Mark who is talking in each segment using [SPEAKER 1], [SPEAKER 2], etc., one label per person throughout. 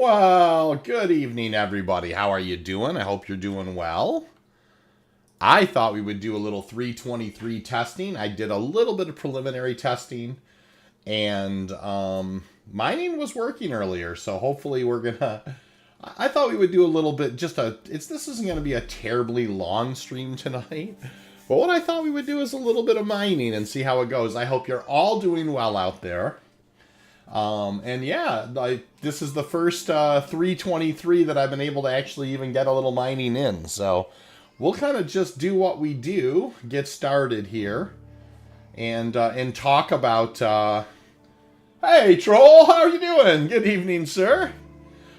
[SPEAKER 1] Well, good evening, everybody. How are you doing? I hope you're doing well. I thought we would do a little 323 testing. I did a little bit of preliminary testing, and mining was working earlier, so hopefully we're gonna... I thought we would do a little bit, this isn't going to be a terribly long stream tonight, but what I thought we would do is a little bit of mining and see how it goes. I hope you're all doing well out there. And yeah, this is the first 323 that I've been able to actually even get a little mining in. So we'll kind of just do what we do, get started here, and talk about... Hey, Troll, how are you doing? Good evening, sir.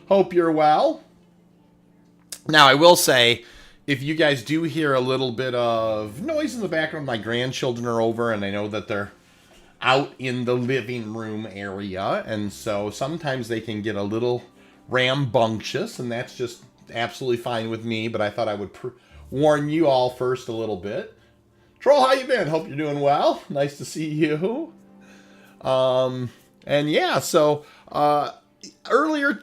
[SPEAKER 1] Hope you're well. Now, I will say, if you guys do hear a little bit of noise in the background, my grandchildren are over, and I know that they're out in the living room area, and so sometimes they can get a little rambunctious, and that's just absolutely fine with me, but I thought I would warn you all first a little bit. Troll, how you been? Hope you're doing well. Nice to see you. And yeah, so earlier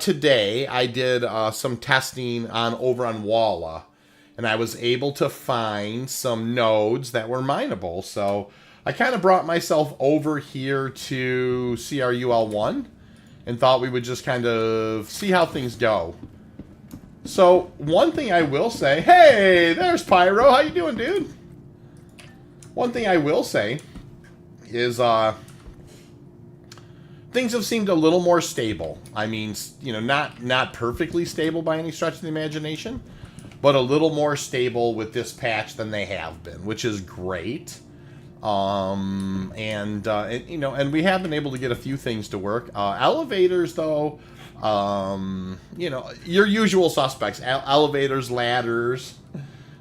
[SPEAKER 1] today I did some testing over on Walla, and I was able to find some nodes that were mineable, so I kind of brought myself over here to CRUL1 and thought we would just kind of see how things go. So one thing I will say, hey, there's Pyro. How you doing, dude? One thing I will say is things have seemed a little more stable. I mean, you know, not perfectly stable by any stretch of the imagination, but a little more stable with this patch than they have been, which is great. And you know, and we have been able to get a few things to work. Elevators, though, you know, your usual suspects, elevators, ladders,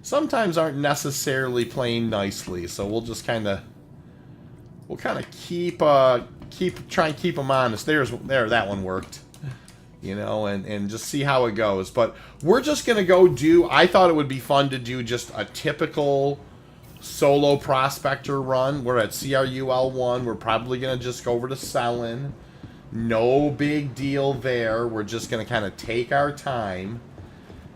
[SPEAKER 1] sometimes aren't necessarily playing nicely. So we'll just kind of, try and keep them honest. That one worked, you know, and just see how it goes. But we're just gonna go do. I thought it would be fun to do just a typical solo prospector run. We're at CRUL1. We're probably going to just go over to Salin. No big deal there. We're just going to kind of take our time,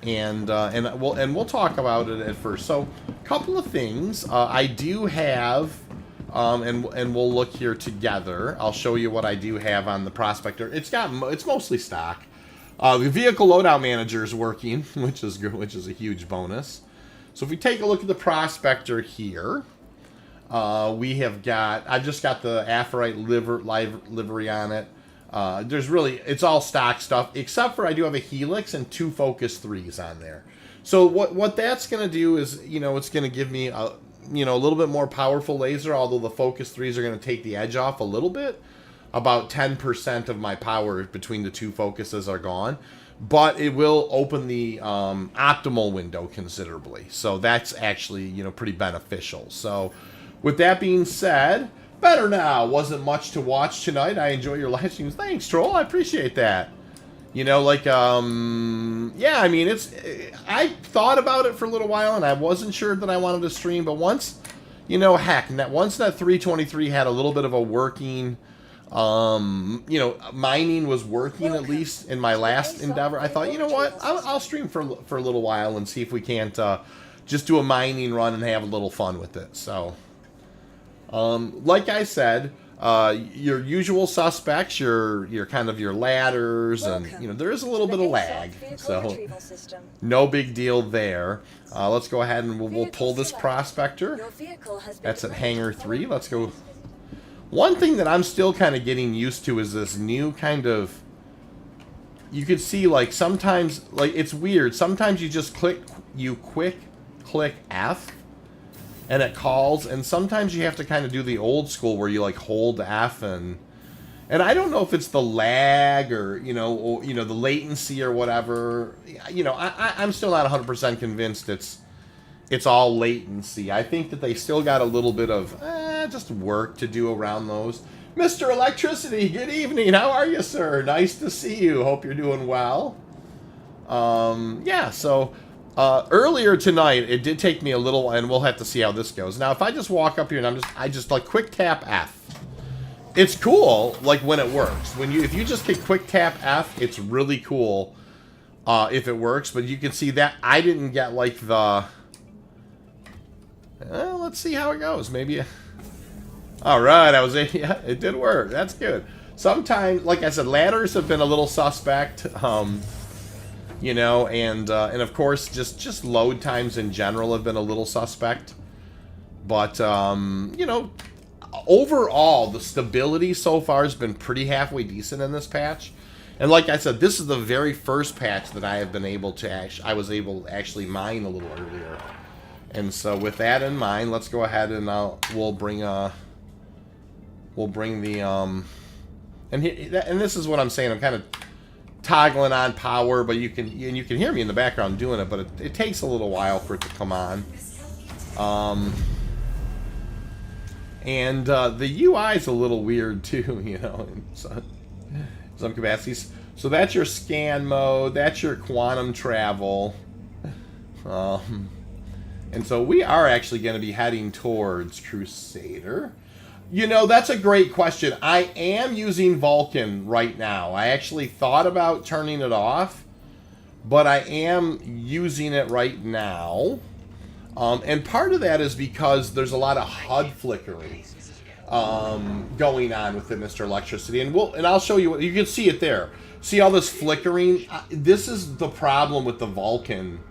[SPEAKER 1] and we'll talk about it at first. So, a couple of things. I do have, and we'll look here together. I'll show you what I do have on the prospector. It's mostly stock. The vehicle loadout manager is working, which is a huge bonus. So if we take a look at the prospector here, I've just got the Aphorite livery on it. It's all stock stuff, except for I do have a Helix and 2 Focus 3s on there. So what that's going to do is, you know, it's going to give me a little bit more powerful laser, although the Focus 3s are going to take the edge off a little bit. About 10% of my power between the 2 focuses are gone. But it will open the optimal window considerably. So that's actually, you know, pretty beneficial. So with that being said, better now. Wasn't much to watch tonight. I enjoy your live streams. Thanks, Troll. I appreciate that. You know, like, yeah, I mean, I thought about it for a little while, and I wasn't sure that I wanted to stream. But once, you know, once that 323 had a little bit of a working... you know, mining was working, at least in my last endeavor. I thought, you know what, I'll stream for a little while and see if we can't just do a mining run and have a little fun with it. So, like I said, your usual suspects, your kind of your ladders, and you know, there is a little bit of lag, so no big deal there. Let's go ahead and we'll pull this prospector. That's at hangar 3. Let's go. One thing that I'm still kind of getting used to is this new kind of... You could see, like, sometimes... Like, it's weird. Sometimes you just quick click F, and it calls. And sometimes you have to kind of do the old school where you, like, hold F and... And I don't know if it's the lag or, you know, the latency or whatever. You know, I'm still not 100% convinced it's all latency. I think that they still got a little bit of just work to do around those. Mr. Electricity, good evening. How are you, sir? Nice to see you. Hope you're doing well. Yeah, so earlier tonight, it did take me a little, and we'll have to see how this goes. Now, if I just walk up here and I just like quick tap F, It's cool, like, when it works. If you just hit quick tap F, it's really cool if it works. But you can see that I didn't get, like, the... let's see how it goes. Maybe... Alright, yeah, it did work. That's good. Sometimes, like I said, ladders have been a little suspect. You know, and of course, just load times in general have been a little suspect. But, you know... Overall, the stability so far has been pretty halfway decent in this patch. And like I said, this is the very first patch that I have been able to I was able to actually mine a little earlier. And so with that in mind, let's go ahead and we'll bring the and this is what I'm saying. I'm kind of toggling on power, but you can hear me in the background doing it, but it takes a little while for it to come on. And the UI is a little weird too, you know, in some capacities. So that's your scan mode, that's your quantum travel. And so we are actually going to be heading towards Crusader. You know, that's a great question. I am using Vulcan right now. I actually thought about turning it off, but I am using it right now. And part of that is because there's a lot of HUD flickering going on within Mr. Electricity, and I'll show you. You can see it there. See all this flickering? This is the problem with the Vulcan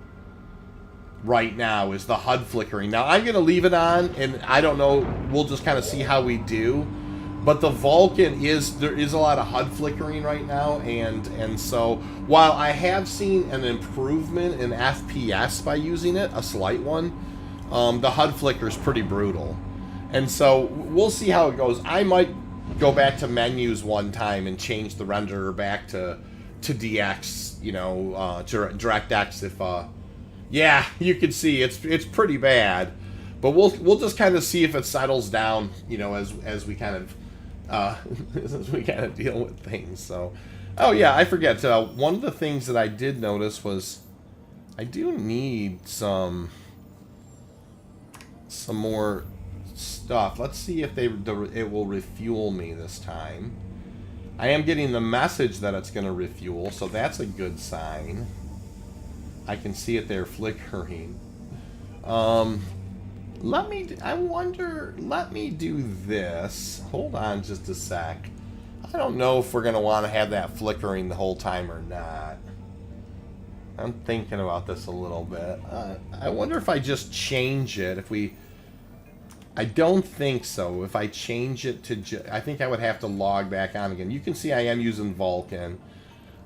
[SPEAKER 1] right now, is the HUD flickering. Now I'm going to leave it on, and I don't know. We'll just kind of see how we do. But the Vulcan there is a lot of HUD flickering right now, and so while I have seen an improvement in FPS by using it, a slight one, the HUD flicker is pretty brutal. And so we'll see how it goes. I might go back to menus one time and change the renderer back to DX, you know, to DirectX if yeah, you can see it's pretty bad. But we'll just kind of see if it settles down, you know, as we kind of as we kind of deal with things. So, oh yeah, I forget. One of the things that I did notice was I do need some more stuff. Let's see if it will refuel me this time. I am getting the message that it's going to refuel, so that's a good sign. I can see it there flickering. Let me do this. Hold on just a sec. I don't know if we're going to want to have that flickering the whole time or not. I'm thinking about this a little bit. I wonder if I just change it. I don't think so. If I change it to... I think I would have to log back on again. You can see I am using Vulcan.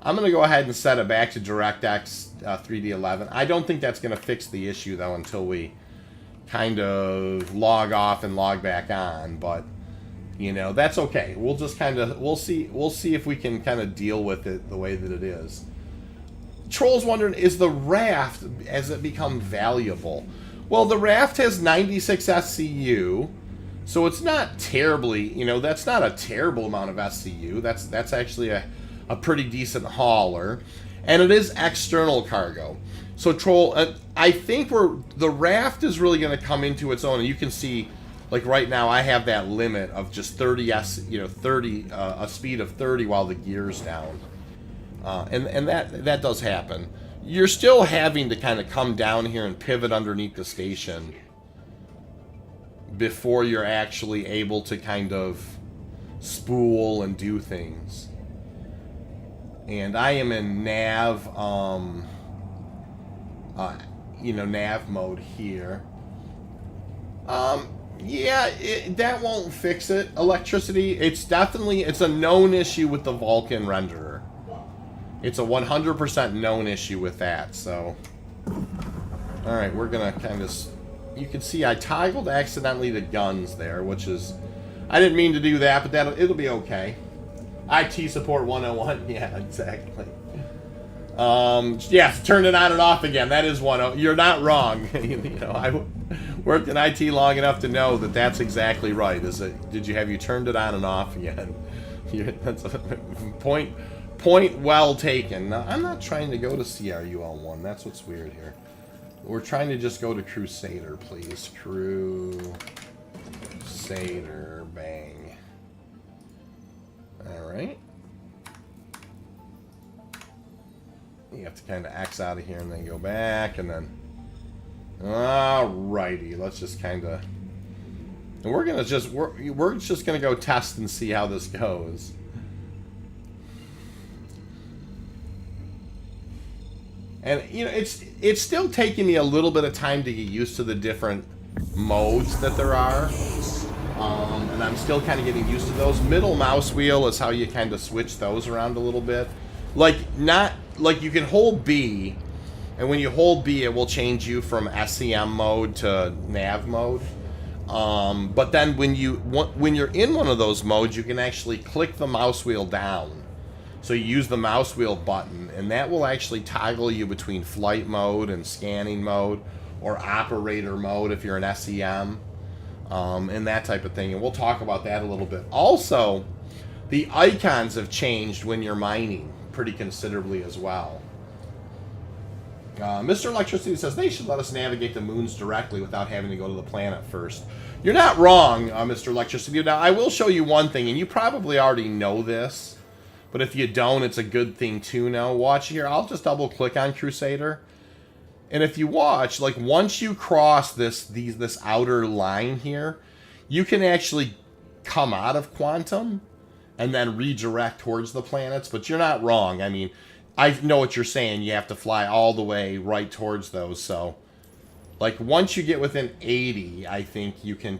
[SPEAKER 1] I'm going to go ahead and set it back to DirectX 3D11. I don't think that's going to fix the issue, though, until we kind of log off and log back on, but you know, that's okay. We'll just kind of we'll see if we can kind of deal with it the way that it is. Troll's wondering, is the raft, has it become valuable? Well, the raft has 96 SCU, so it's not terribly, you know, that's not a terrible amount of SCU. That's actually a pretty decent hauler, and it is external cargo. So Troll, I think the raft is really going to come into its own, and you can see, like right now, I have that limit of just 30 a speed of 30 while the gear's down, and that does happen. You're still having to kind of come down here and pivot underneath the station before you're actually able to kind of spool and do things. And I am in nav. You know, nav mode here. Yeah, that won't fix it. Electricity, it's a known issue with the Vulcan renderer. It's a 100% known issue with that, so. Alright, we're gonna kind of... You can see I toggled accidentally the guns there, which is... I didn't mean to do that, but it'll be okay. IT support 101, yeah, exactly. Yes, turn it on and off again. That is one. You're not wrong. You know, I worked in IT long enough to know that that's exactly right. Did you have you turned it on and off again? That's a point well taken. Now, I'm not trying to go to CRUL1. That's what's weird here. We're trying to just go to Crusader, please. Crusader, bang. All right. You have to kind of X out of here and then go back and then... Alrighty, let's just kind of... And we're gonna just... We're just gonna go test and see how this goes. And, you know, it's still taking me a little bit of time to get used to the different modes that there are. And I'm still kind of getting used to those. Middle mouse wheel is how you kind of switch those around a little bit. Like, not... Like, you can hold B, and when you hold B, it will change you from SEM mode to nav mode. But then when you're in one of those modes, you can actually click the mouse wheel down. So you use the mouse wheel button, and that will actually toggle you between flight mode and scanning mode, or operator mode if you're an SEM, and that type of thing. And we'll talk about that a little bit. Also, the icons have changed when you're mining pretty considerably as well. Mr. Electricity says they should let us navigate the moons directly without having to go to the planet first. You're not wrong, Mr. Electricity. Now, I will show you one thing, and you probably already know this, but if you don't, it's a good thing to know. Watch here. I'll just double-click on Crusader. And if you watch, like, once you cross this outer line here, you can actually come out of Quantum and then redirect towards the planets, but you're not wrong. I mean, I know what you're saying. You have to fly all the way right towards those, so... Like, once you get within 80, I think you can...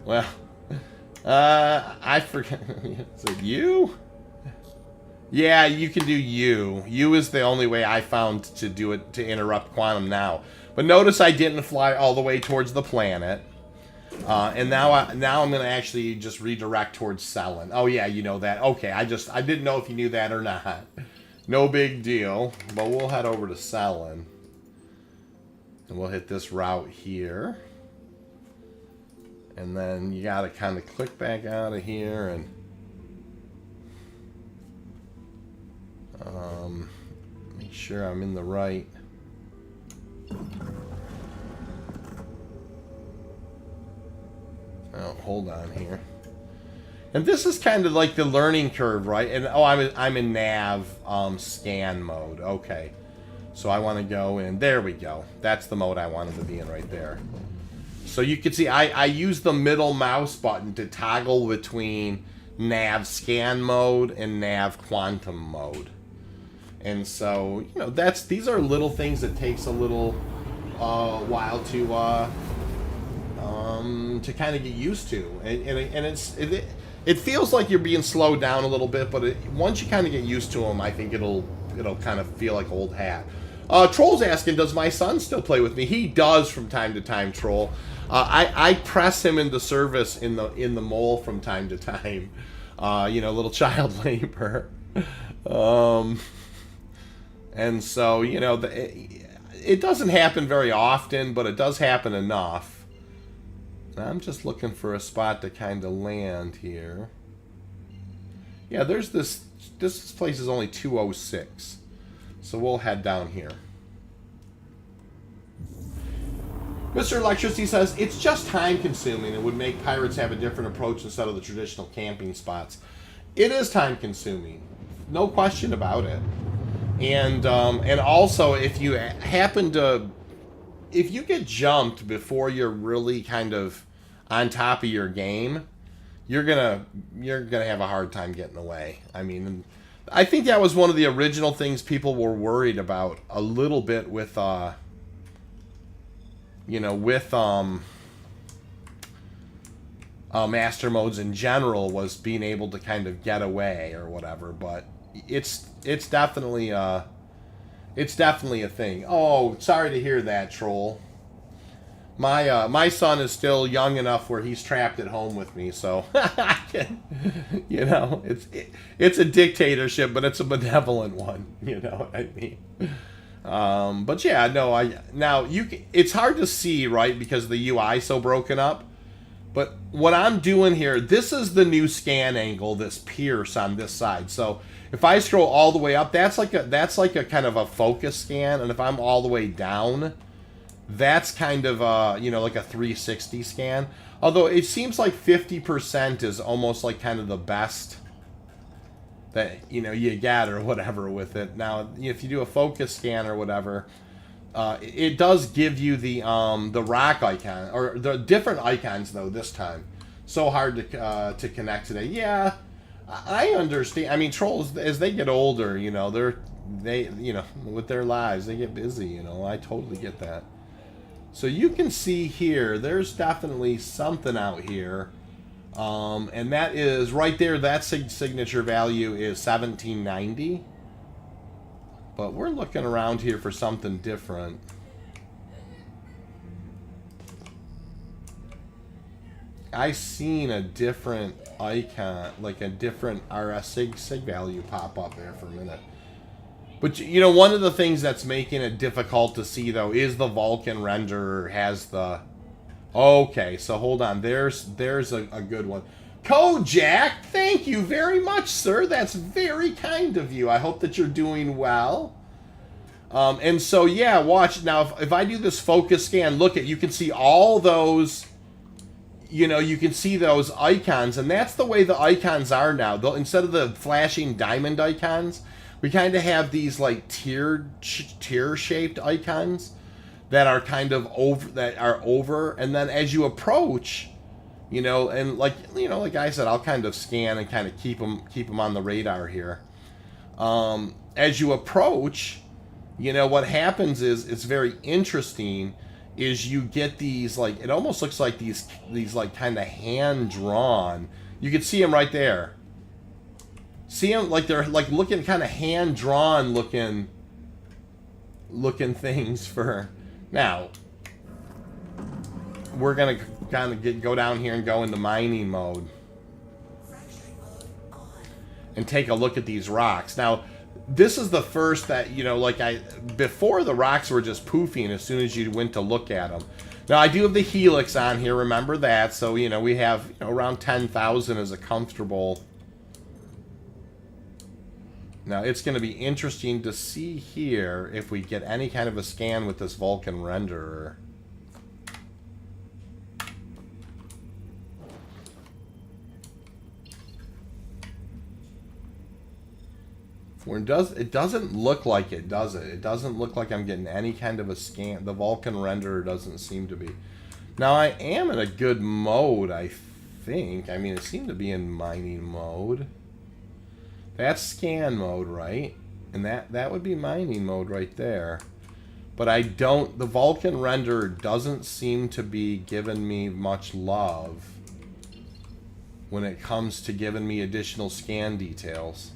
[SPEAKER 1] Well, I forget... Is it U? Yeah, you can do U. U is the only way I found to do it, to interrupt Quantum now. But notice I didn't fly all the way towards the planet. And now I'm going to actually just redirect towards Salin. Oh, yeah, you know that. Okay, I didn't know if you knew that or not. No big deal. But we'll head over to Salin. And we'll hit this route here. And then you got to kind of click back out of here and... make sure I'm in the right... Oh, hold on here. And this is kind of like the learning curve, right? And oh, I'm in nav scan mode. Okay. So I want to go in. There we go. That's the mode I wanted to be in right there. So you can see I use the middle mouse button to toggle between nav scan mode and nav quantum mode. And so, you know, these are little things that takes a little while to kind of get used to, and it feels like you're being slowed down a little bit, but once you kind of get used to them, I think it'll kind of feel like old hat. Troll's asking, does my son still play with me? He does from time to time, Troll. I press him into service in the mole from time to time. You know, little child labor. And so, you know, it doesn't happen very often, but it does happen enough. I'm just looking for a spot to kind of land here. Yeah, there's this place is only 206. So we'll head down here. Mr. Electricity says, it's just time consuming and would make pirates have a different approach instead of the traditional camping spots. It is time consuming. No question about it. And also, if you happen to... If you get jumped before you're really kind of on top of your game, you're gonna have a hard time getting away. I mean, I think that was one of the original things people were worried about a little bit with master modes in general, was being able to kind of get away or whatever. But it's definitely a thing. Oh, sorry to hear that, Troll. My son is still young enough where he's trapped at home with me, so I can, you know, it's a dictatorship, but it's a benevolent one. You know what I mean? But yeah, no, it's hard to see, right, because the UI is so broken up. But what I'm doing here, this is the new scan angle, this pierce on this side. So if I scroll all the way up, that's like a kind of a focus scan, and if I'm all the way down, that's kind of you know, like a 360 scan. Although it seems like 50% is almost like kind of the best that, you know, you get or whatever with it. Now, if you do a focus scan or whatever, it does give you the rock icon, or the different icons though this time. So hard to connect today. Yeah, I understand. I mean, trolls, as they get older, you know, they you know, with their lives, they get busy, you know. I totally get that. So you can see here, there's definitely something out here. And that is right there, that signature value is 1790. But we're looking around here for something different. I seen a different icon, like a different RS sig value pop up there for a minute. But, you know, one of the things that's making it difficult to see, though, is the Vulcan renderer has the... Okay, so hold on. There's a good one. Kojak, thank you very much, sir. That's very kind of you. I hope that you're doing well. And so, yeah, watch. Now, if I do this focus scan, look at, you can see all those, you know, you can see those icons. And that's the way the icons are now. Instead of the flashing diamond icons, we kind of have these, like, tear-shaped icons that are kind of over, and then as you approach, you know, and like, you know, like I said, I'll kind of scan and kind of keep them on the radar here. As you approach, you know, what happens is, it's very interesting, is you get these, like, it almost looks like these like kind of hand drawn. You can see them right there. See them, like they're like looking kind of hand drawn looking things for. Now, we're going to kind of go down here and go into mining mode. And take a look at these rocks. Now, this is the first that, you know, like before the rocks were just poofing as soon as you went to look at them. Now, I do have the helix on here, remember that. So, you know, we have, you know, around 10,000 as a comfortable... Now, it's going to be interesting to see here if we get any kind of a scan with this Vulcan renderer. It doesn't look like it, does it? It doesn't look like I'm getting any kind of a scan. The Vulcan renderer doesn't seem to be. Now, I am in a good mode, I think. I mean, it seemed to be in mining mode. That's scan mode, right? And that would be mining mode right there. But I don't... The Vulcan renderer doesn't seem to be giving me much love when it comes to giving me additional scan details.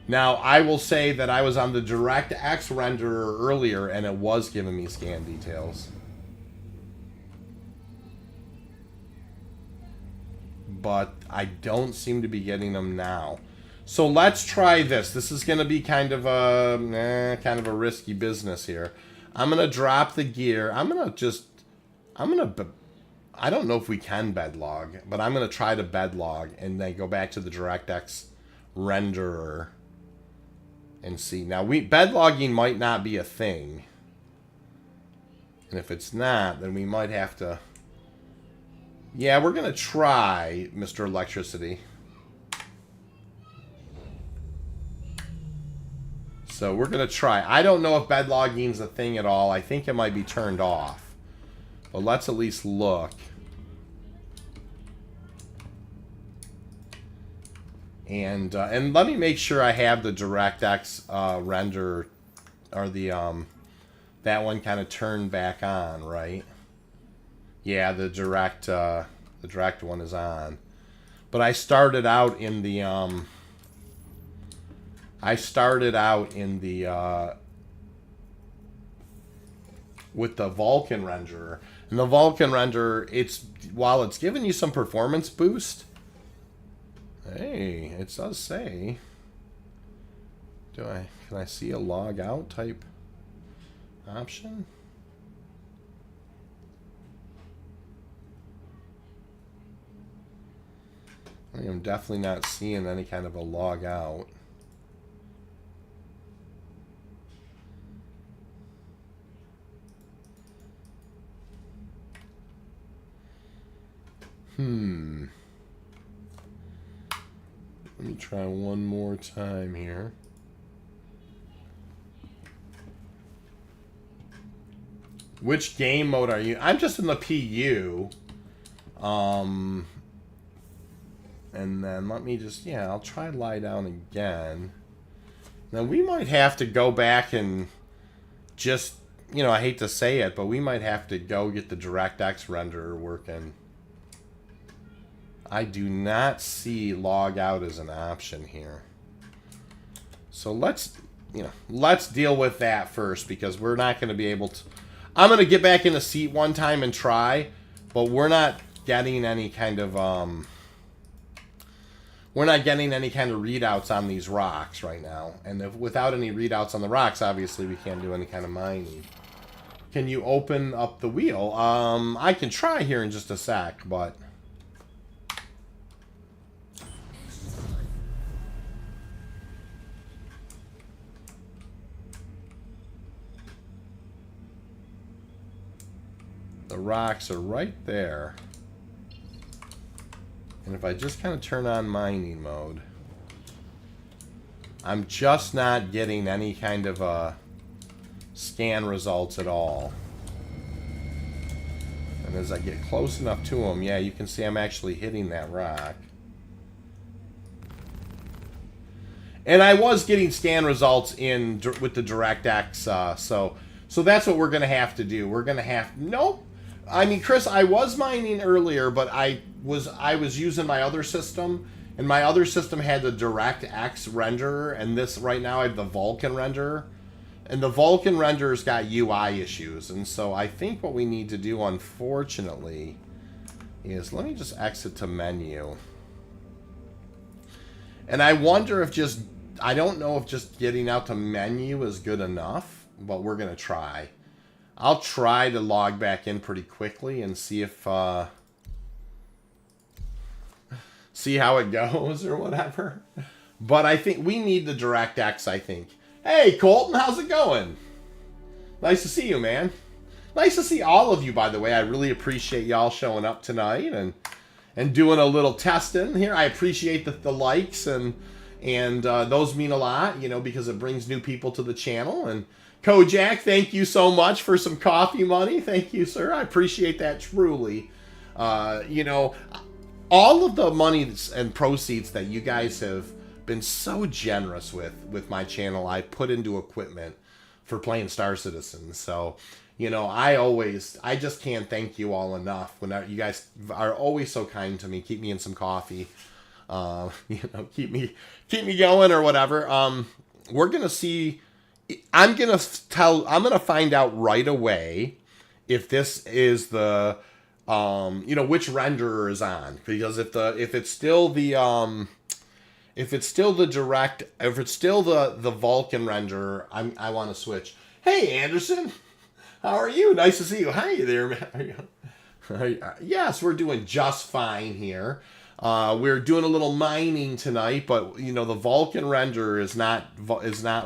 [SPEAKER 1] Now, I will say that I was on the DirectX renderer earlier, and it was giving me scan details. But I don't seem to be getting them now. So let's try this. This is going to be kind of a risky business here. I'm going to drop the gear. I don't know if we can bedlog, but I'm going to try to bedlog and then go back to the DirectX renderer and see. Now, bedlogging might not be a thing. And if it's not, then we might have to... Yeah, we're going to try, Mr. Electricity. So we're going to try. I don't know if bedlogging's a thing at all. I think it might be turned off. But let's at least look. And let me make sure I have the DirectX render, or the that one kind of turned back on, right? Yeah, the direct one is on. But I started out in the with the Vulcan renderer. And the Vulcan renderer, while it's giving you some performance boost, hey, it does say, can I see a log out type option? I am definitely not seeing any kind of a log out. Let me try one more time here. Which game mode are you? I'm just in the PU. And then let me just, yeah, I'll try lie down again. Now we might have to go back and just, you know, I hate to say it, but we might have to go get the DirectX renderer working. I do not see log out as an option here. So let's deal with that first, because we're not going to be able to. I'm going to get back in the seat one time and try, but we're not getting any kind of readouts on these rocks right now. And without any readouts on the rocks, obviously we can't do any kind of mining. Can you open up the wheel? I can try here in just a sec, but the rocks are right there. And if I just kind of turn on mining mode, I'm just not getting any kind of scan results at all. And as I get close enough to them, yeah, you can see I'm actually hitting that rock. And I was getting scan results with the DirectX, so that's what we're going to have to do. We're going to have... Nope. I mean, Chris, I was mining earlier, but I was using my other system, and my other system had the DirectX renderer, and this right now I have the Vulcan renderer, and the Vulcan renderer's got UI issues, and so I think what we need to do, unfortunately, is let me just exit to menu, and I wonder if I don't know if just getting out to menu is good enough, but we're gonna try. I'll try to log back in pretty quickly and see if, see how it goes or whatever. But I think we need the DirectX, I think. Hey, Colton, how's it going? Nice to see you, man. Nice to see all of you, by the way. I really appreciate y'all showing up tonight and doing a little testing here. I appreciate the likes, and those mean a lot, you know, because it brings new people to the channel. And Kojak, thank you so much for some coffee money. Thank you, sir. I appreciate that truly. You know, all of the money and proceeds that you guys have been so generous with my channel, I put into equipment for playing Star Citizen. So, you know, I just can't thank you all enough. You guys are always so kind to me. Keep me in some coffee. You know, keep me going or whatever. We're gonna see. I'm gonna find out right away if this is the you know, which renderer is on, because if it's still the Vulcan renderer, I want to switch. Hey Anderson, how are you? Nice to see you. Hi there, man. Yes, we're doing just fine here. We're doing a little mining tonight, but you know, the Vulcan renderer is not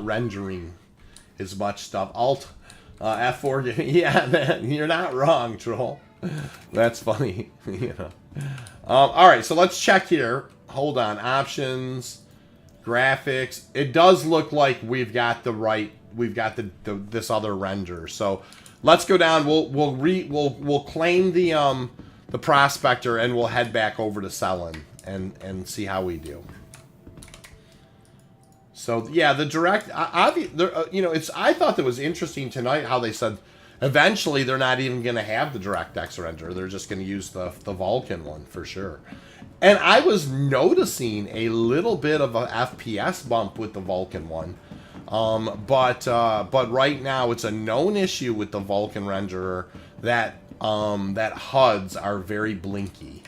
[SPEAKER 1] rendering as much stuff. Alt F4, yeah, man, you're not wrong, troll. That's funny. You know. All right, so let's check here. Hold on, options, graphics. It does look like we've got this other render. So let's go down. We'll claim the prospector, and we'll head back over to Salin and see how we do. So yeah, the you know, I thought that was interesting tonight how they said eventually they're not even going to have the DirectX renderer. They're just going to use the Vulcan one for sure. And I was noticing a little bit of a FPS bump with the Vulcan one. But right now it's a known issue with the Vulcan renderer that HUDs are very blinky.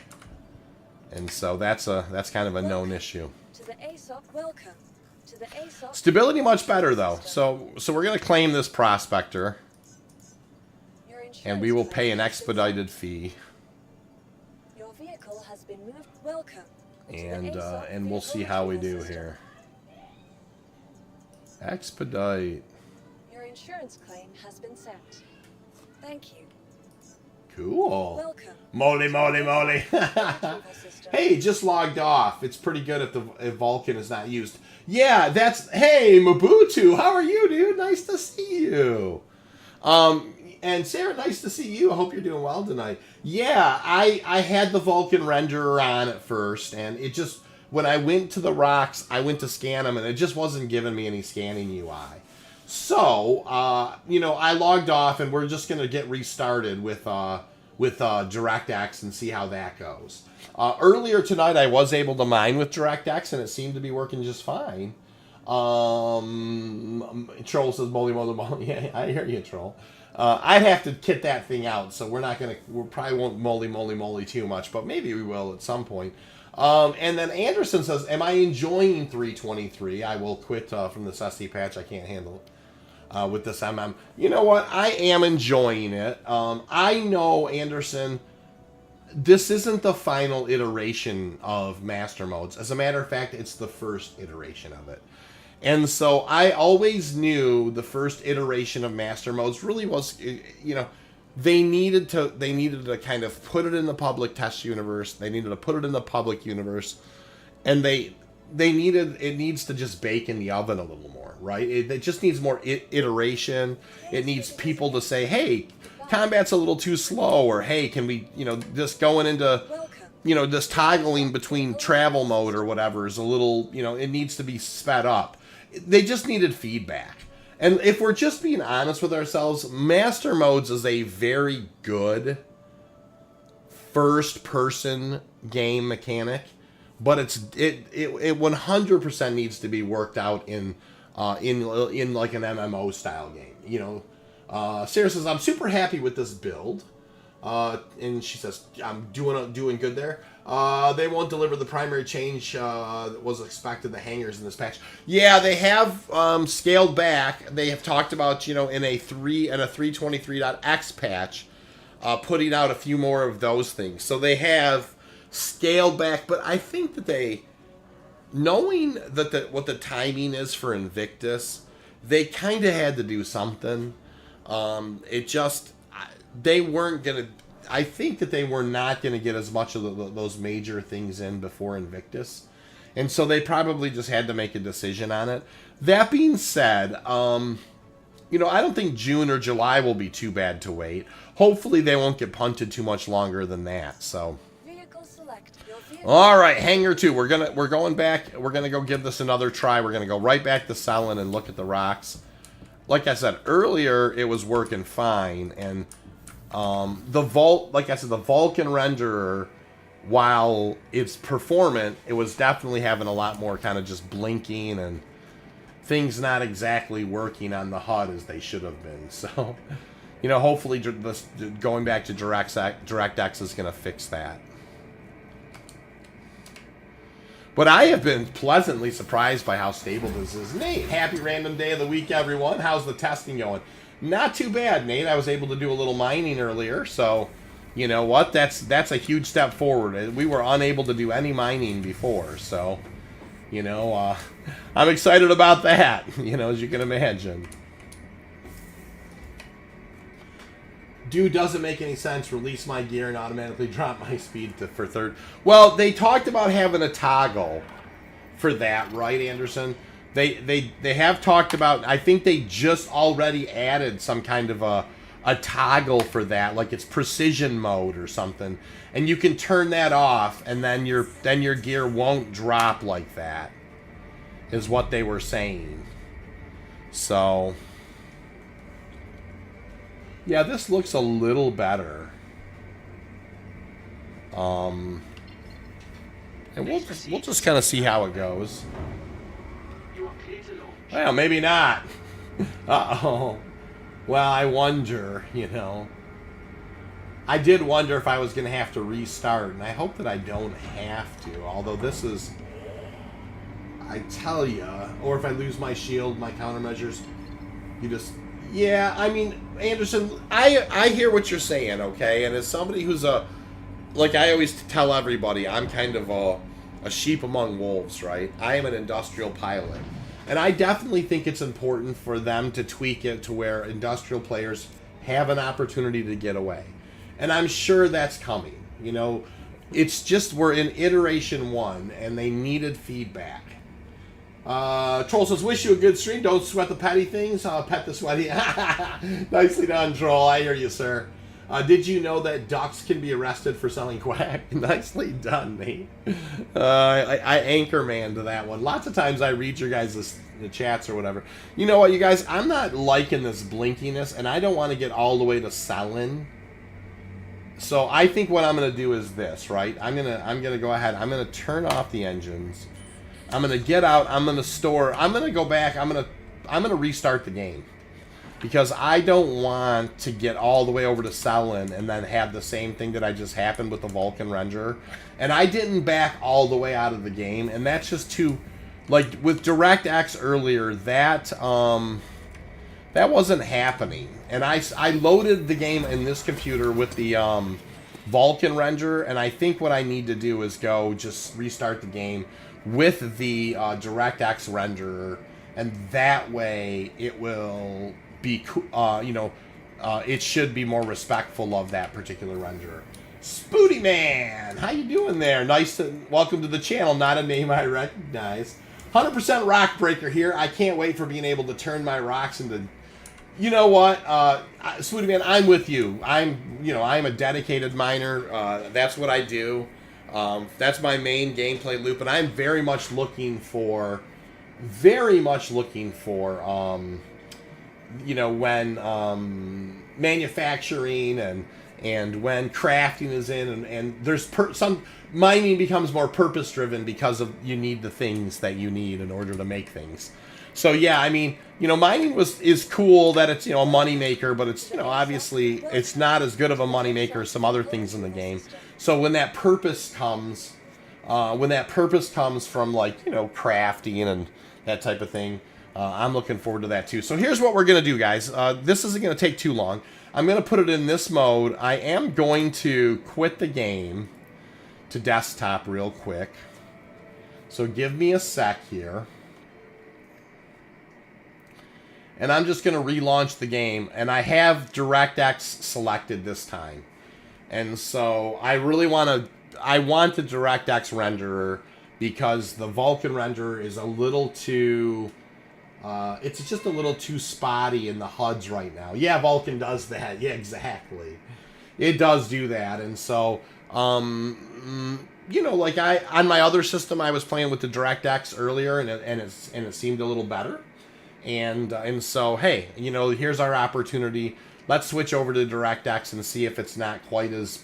[SPEAKER 1] And so that's kind of a known issue.
[SPEAKER 2] To the ASOC, welcome. To the ASOC.
[SPEAKER 1] Stability much better though. So we're going to claim this prospector. And we will pay an expedited fee.
[SPEAKER 2] Your vehicle has been moved. Welcome.
[SPEAKER 1] And we'll see how we do here. Expedite.
[SPEAKER 2] Your insurance claim has been sent. Thank you.
[SPEAKER 1] Cool.
[SPEAKER 2] Welcome.
[SPEAKER 1] Moly, moly, moly.
[SPEAKER 2] Retrieval system.
[SPEAKER 1] Hey, just logged off. It's pretty good if Vulcan is not used. Yeah, that's... Hey, Mabutu, how are you, dude? Nice to see you. And Sarah, nice to see you. I hope you're doing well tonight. Yeah, I had the Vulcan renderer on at first, and it just... When I went to the rocks, I went to scan them, and it just wasn't giving me any scanning UI. So, you know, I logged off, and we're just going to get restarted with DirectX and see how that goes. Earlier tonight, I was able to mine with DirectX, and it seemed to be working just fine. Troll says, moly, moly, moly. Yeah, I hear you, Troll. I'd have to kit that thing out, so we probably won't moly, moly, moly too much, but maybe we will at some point. And then Anderson says, am I enjoying 323? I will quit from the SSD patch. I can't handle it. With this MM. You know what? I am enjoying it. I know, Anderson, this isn't the final iteration of Master Modes. As a matter of fact, it's the first iteration of it. And so I always knew the first iteration of Master Modes really was, you know, they needed to kind of put it in the public test universe. They needed to put it in the public universe. And it needs to just bake in the oven a little more, right? It just needs more iteration. It needs people to say, hey, combat's a little too slow, or hey, can we, you know, just going into, you know, just toggling between travel mode or whatever is a little, you know, it needs to be sped up. They just needed feedback. And if we're just being honest with ourselves, Master Modes is a very good first-person game mechanic. But it 100% needs to be worked out in like an MMO style game. You know, Sarah says, I'm super happy with this build, and she says I'm doing good there. They won't deliver the primary change that was expected, the hangers in this patch. Yeah, they have scaled back. They have talked about, you know, in a 323.x patch, putting out a few more of those things. So they have scaled back, but I think that knowing that what the timing is for Invictus, they kind of had to do something. They weren't gonna. I think that they were not gonna get as much of those major things in before Invictus, and so they probably just had to make a decision on it. That being said, you know, I don't think June or July will be too bad to wait. Hopefully, they won't get punted too much longer than that. So. All right, Hangar 2. We're going back. We're gonna go give this another try. We're gonna go right back to Salin and look at the rocks. Like I said earlier, it was working fine, and like I said, the Vulcan renderer, while it's performant, it was definitely having a lot more kind of just blinking and things not exactly working on the HUD as they should have been. So, you know, hopefully, going back to DirectX is gonna fix that. But I have been pleasantly surprised by how stable this is. Nate, happy random day of the week, everyone. How's the testing going? Not too bad, Nate. I was able to do a little mining earlier, so you know what? That's a huge step forward. We were unable to do any mining before, so you know, I'm excited about that. You know, as you can imagine. Dude, doesn't make any sense. Release my gear and automatically drop my speed for third. Well, they talked about having a toggle for that, right, Anderson? They have talked about. I think they just already added some kind of a toggle for that, like it's precision mode or something, and you can turn that off, and then your gear won't drop like that. Is what they were saying. So. Yeah, this looks a little better. And we'll just kind of see how it goes. Well, maybe not. Uh-oh. Well, I wonder, you know. I did wonder if I was going to have to restart, and I hope that I don't have to. Although this is, I tell you, or if I lose my shield, my countermeasures, you just... Yeah, I mean, Anderson, I hear what you're saying, okay? And as somebody who's like I always tell everybody, I'm kind of a sheep among wolves, right? I am an industrial pilot. And I definitely think it's important for them to tweak it to where industrial players have an opportunity to get away. And I'm sure that's coming. You know, it's just we're in iteration 1, and they needed feedback. Troll says, wish you a good stream. Don't sweat the petty things. Pet the sweaty. Nicely done, Troll. I hear you, sir. Did you know that ducks can be arrested for selling quack? Nicely done, mate. I anchor man to that one. Lots of times I read your guys' chats or whatever. You know what, you guys? I'm not liking this blinkiness, and I don't want to get all the way to Salin. So I think what I'm going to do is this, right? I'm gonna go ahead. I'm going to turn off the engines. I'm going to get out. I'm going to store. I'm going to go back. I'm going to restart the game. Because I don't want to get all the way over to Salin and then have the same thing that I just happened with the Vulcan Renderer. And I didn't back all the way out of the game. And that's just too... Like, with DirectX earlier, that wasn't happening. And I loaded the game in this computer with the Vulcan Renderer. And I think what I need to do is go just restart the game with the DirectX renderer, and that way it will be, it should be more respectful of that particular renderer. Spooty Man, how you doing there? Nice to welcome to the channel. Not a name I recognize. 100% Rock Breaker here. I can't wait for being able to turn my rocks into. You know what, Spooty Man, I'm with you. I'm a dedicated miner. That's what I do. That's my main gameplay loop, and I'm very much looking for, when manufacturing and when crafting is in, and there's some mining becomes more purpose driven because of you need the things that you need in order to make things. So yeah, I mean, mining is cool that it's, a money maker, but it's, obviously it's not as good of a money maker as some other things in the game. So when that purpose comes, from like, crafting and that type of thing, I'm looking forward to that too. So here's what we're going to do, guys. This isn't going to take too long. I'm going to put it in this mode. I am going to quit the game to desktop real quick. So give me a sec here. And I'm just going to relaunch the game. And I have DirectX selected this time. And so I really want the DirectX renderer because the Vulcan renderer is a little too, it's just a little too spotty in the HUDs right now. Yeah, Vulcan does that. Yeah, exactly. It does do that. And so, like on my other system, I was playing with the DirectX earlier and it seemed a little better. And so, hey, here's our opportunity. Let's switch over to DirectX and see if it's not quite as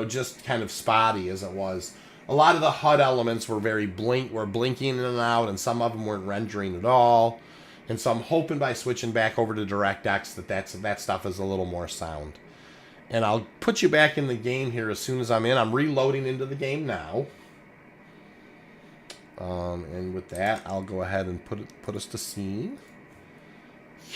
[SPEAKER 1] just kind of spotty as it was. A lot of the HUD elements were were blinking in and out, and some of them weren't rendering at all. And so I'm hoping by switching back over to DirectX that stuff is a little more sound. And I'll put you back in the game here as soon as I'm in. I'm reloading into the game now. And with that, I'll go ahead and put us to scene.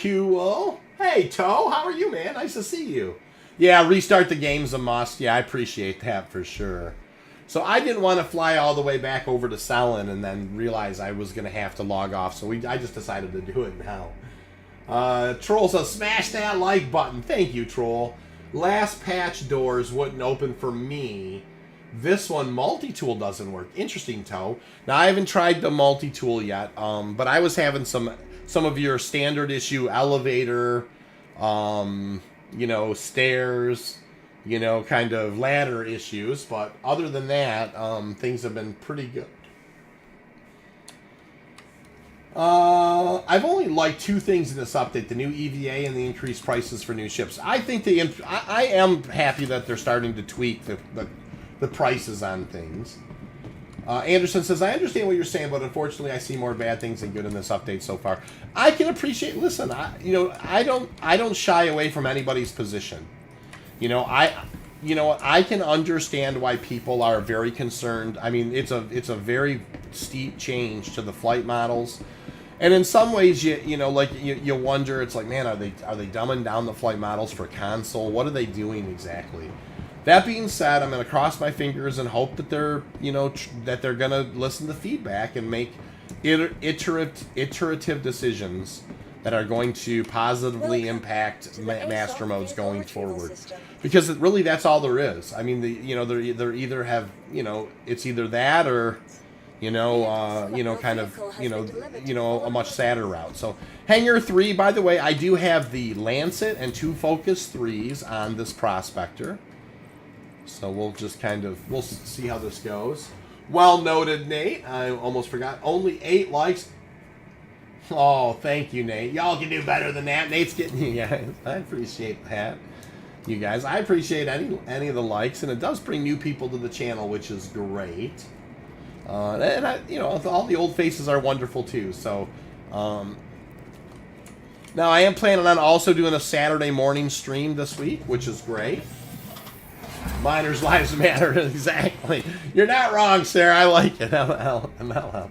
[SPEAKER 1] Cool. Hey, Toe, how are you, man? Nice to see you. Yeah, restart the game's a must. Yeah, I appreciate that for sure. So I didn't want to fly all the way back over to Salin and then realize I was going to have to log off, so I just decided to do it now. Troll says, smash that like button. Thank you, Troll. Last patch doors wouldn't open for me. This one, multi-tool doesn't work. Interesting, Toe. Now, I haven't tried the multi-tool yet, but I was having some of your standard issue elevator, stairs, kind of ladder issues. But other than that, things have been pretty good. I've only liked two things in this update: the new EVA and the increased prices for new ships. I think I am happy that they're starting to tweak the prices on things. Anderson says, I understand what you're saying, but unfortunately I see more bad things than good in this update so far. I can appreciate, listen, I don't shy away from anybody's position. I can understand why people are very concerned. I mean, it's a very steep change to the flight models. And in some ways, you wonder, it's like, man, are they dumbing down the flight models for console? What are they doing exactly? That being said, I'm going to cross my fingers and hope that they're, that they're going to listen to feedback and make iterative decisions that are going to positively
[SPEAKER 2] Welcome
[SPEAKER 1] impact
[SPEAKER 2] to the
[SPEAKER 1] master
[SPEAKER 2] ASOC
[SPEAKER 1] modes
[SPEAKER 2] vehicle
[SPEAKER 1] going
[SPEAKER 2] retrieval
[SPEAKER 1] forward.
[SPEAKER 2] system.
[SPEAKER 1] Because really, that's all there is. I mean, they're either have, it's either that or, kind of, a much sadder route. So, Hangar 3, by the way, I do have the Lancet and 2 Focus 3s on this Prospector. So we'll just we'll see how this goes. Well noted, Nate. I almost forgot. Only 8 likes. Oh, thank you, Nate. Y'all can do better than that. Nate's getting you guys. I appreciate that. You guys, I appreciate any of the likes, and it does bring new people to the channel, which is great. And all the old faces are wonderful too. So, now I am planning on also doing a Saturday morning stream this week, which is great. Miners' lives matter. Exactly. You're not wrong, Sarah. I like it. MLM.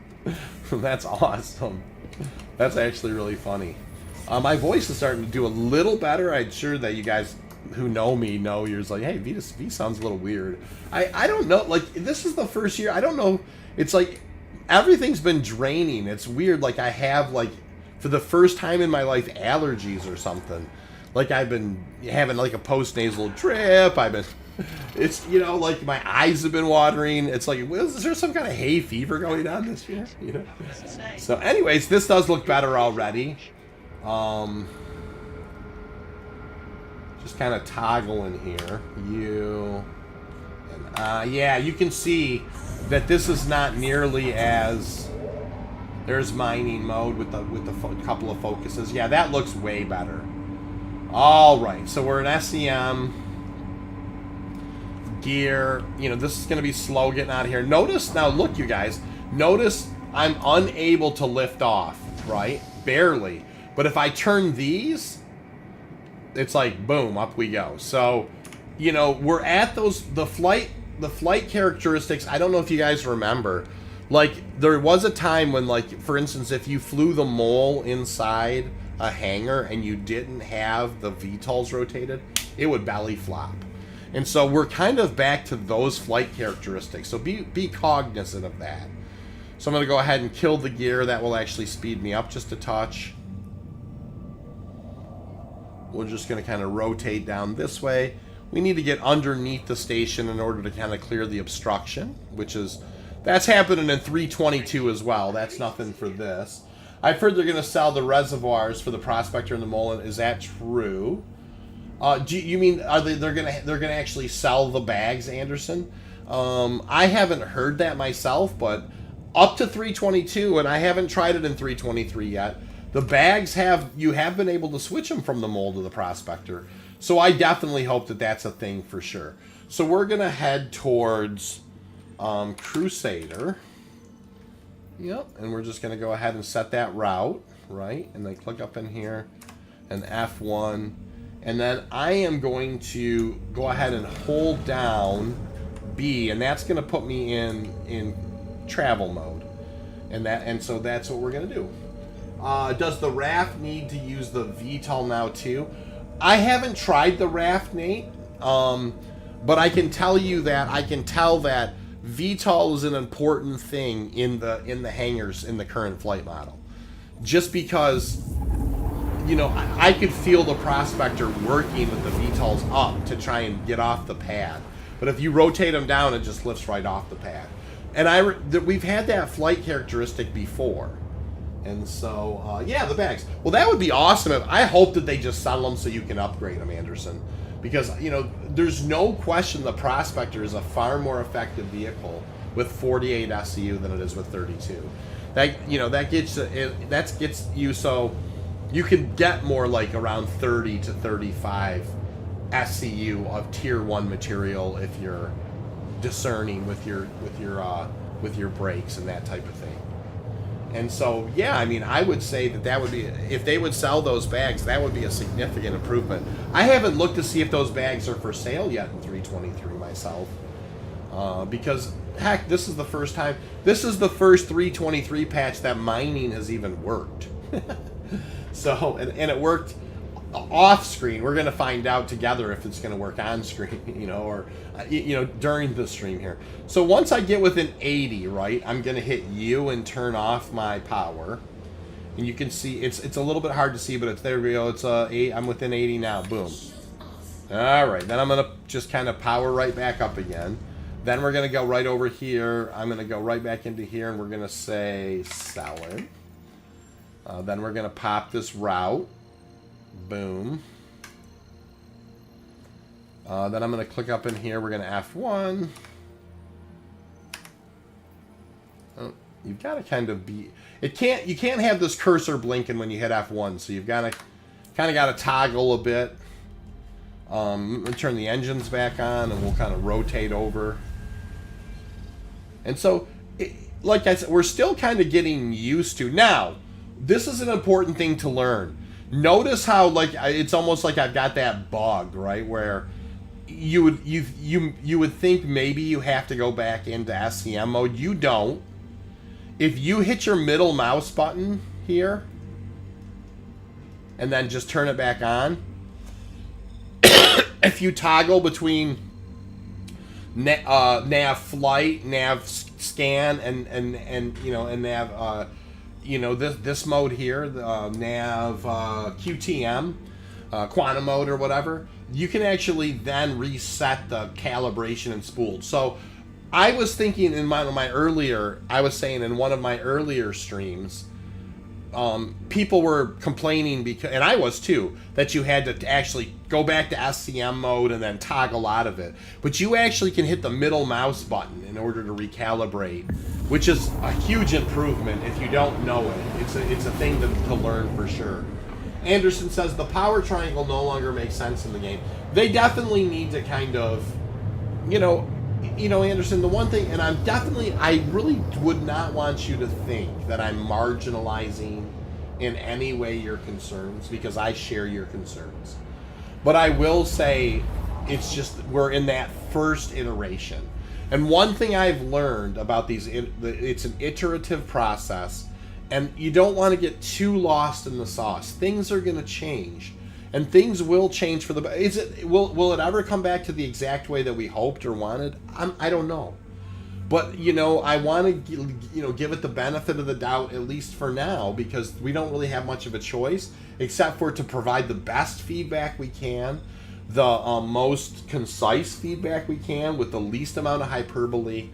[SPEAKER 1] That's awesome. That's actually really funny. My voice is starting to do a little better. I'm sure that you guys who know me know you're just like, hey, V sounds a little weird. I don't know. Like, this is the first year. I don't know. It's like everything's been draining. It's weird. Like, I have, like, for the first time in my life, allergies or something. Like, I've been having, like, a post-nasal drip. It's, like, my eyes have been watering. It's like, is there some kind of hay fever going on this year? So, anyways, this does look better already. Just kind of toggling here. Yeah, you can see that this is not nearly as... There's mining mode with the couple of focuses. Yeah, that looks way better. All right, so we're in SEM gear. This is going to be slow getting out of here. Notice, now look, you guys. Notice I'm unable to lift off, right? Barely. But if I turn these, it's like, boom, up we go. So, we're at the flight characteristics. I don't know if you guys remember. Like, there was a time when, like, for instance, if you flew the mole inside a hangar and you didn't have the VTOLs rotated, it would belly flop. And so we're kind of back to those flight characteristics. So be cognizant of that. So I'm going to go ahead and kill the gear. That will actually speed me up just a touch. We're just going to kind of rotate down this way. We need to get underneath the station in order to kind of clear the obstruction, that's happening in 322 as well. That's nothing for this. I've heard they're going to sell the reservoirs for the Prospector and the Mullen. Is that true? Do you mean they're gonna actually sell the bags, Anderson? I haven't heard that myself, but up to 322, and I haven't tried it in 323 yet. The bags you have been able to switch them from the Mole to the Prospector, so I definitely hope that that's a thing for sure. So we're gonna head towards Crusader. Yep, and we're just gonna go ahead and set that route, right? And then click up in here and F1. And then I am going to go ahead and hold down B, and that's going to put me in travel mode. And so that's what we're going to do. Does the RAF need to use the VTOL now too? I haven't tried the RAF, Nate, but I can tell you that that VTOL is an important thing in the hangars in the current flight model, just because. I could feel the Prospector working with the VTOLs up to try and get off the pad. But if you rotate them down, it just lifts right off the pad. And we've had that flight characteristic before. And so, yeah, the bags. Well, that would be awesome. I hope that they just sell them so you can upgrade them, Anderson. Because, there's no question the Prospector is a far more effective vehicle with 48 SCU than it is with 32. That gets you so... You can get more like around 30 to 35 SCU of tier 1 material if you're discerning with your brakes and that type of thing. And so, yeah, I mean, I would say that would be, if they would sell those bags, that would be a significant improvement. I haven't looked to see if those bags are for sale yet in 323 myself, because heck, this is the first 323 patch that mining has even worked. So, and it worked off screen. We're going to find out together if it's going to work on screen, or, during the stream here. So once I get within 80, right, I'm going to hit U and turn off my power. And you can see it's a little bit hard to see, but it's there we go. It's 8. I'm within 80 now. Boom. All right. Then I'm gonna just kind of power right back up again. Then we're gonna go right over here. I'm gonna go right back into here, and we're gonna say Salin. Then we're gonna pop this route. Boom. Then I'm gonna click up in here. We're gonna F1. Oh, you've got to kind of be. You can't have this cursor blinking when you hit F1, so you've got to kind of got to toggle a bit. And turn the engines back on, and we'll kind of rotate over. And so, like I said, we're still kind of getting used to. Now, this is an important thing to learn. Notice how, like, it's almost like I've got that bug, right, where you would think maybe you have to go back into SCM mode. You don't. If you hit your middle mouse button here, and then just turn it back on, if you toggle between nav flight, nav scan, and you know, and nav you know, this mode here, the nav QTM, quantum mode or whatever, you can actually then reset the calibration and spool. So I was thinking in one of my earlier streams, people were complaining because, and I was too, that you had to actually go back to SCM mode and then toggle out of it. But you actually can hit the middle mouse button in order to recalibrate, which is a huge improvement if you don't know it. It's a thing to learn for sure. Anderson says the power triangle no longer makes sense in the game. They definitely need to kind of, you know, Anderson, the one thing, and I really would not want you to think that I'm marginalizing in any way your concerns, because I share your concerns. But I will say, it's just, we're in that first iteration. And one thing I've learned about these, it's an iterative process, and you don't want to get too lost in the sauce. Things are going to change. And things will change for the better. Will it ever come back to the exact way that we hoped or wanted? I don't know. But, you know, I want to, you know, give it the benefit of the doubt, at least for now, because we don't really have much of a choice, except for to provide the best feedback we can, the most concise feedback we can, with the least amount of hyperbole.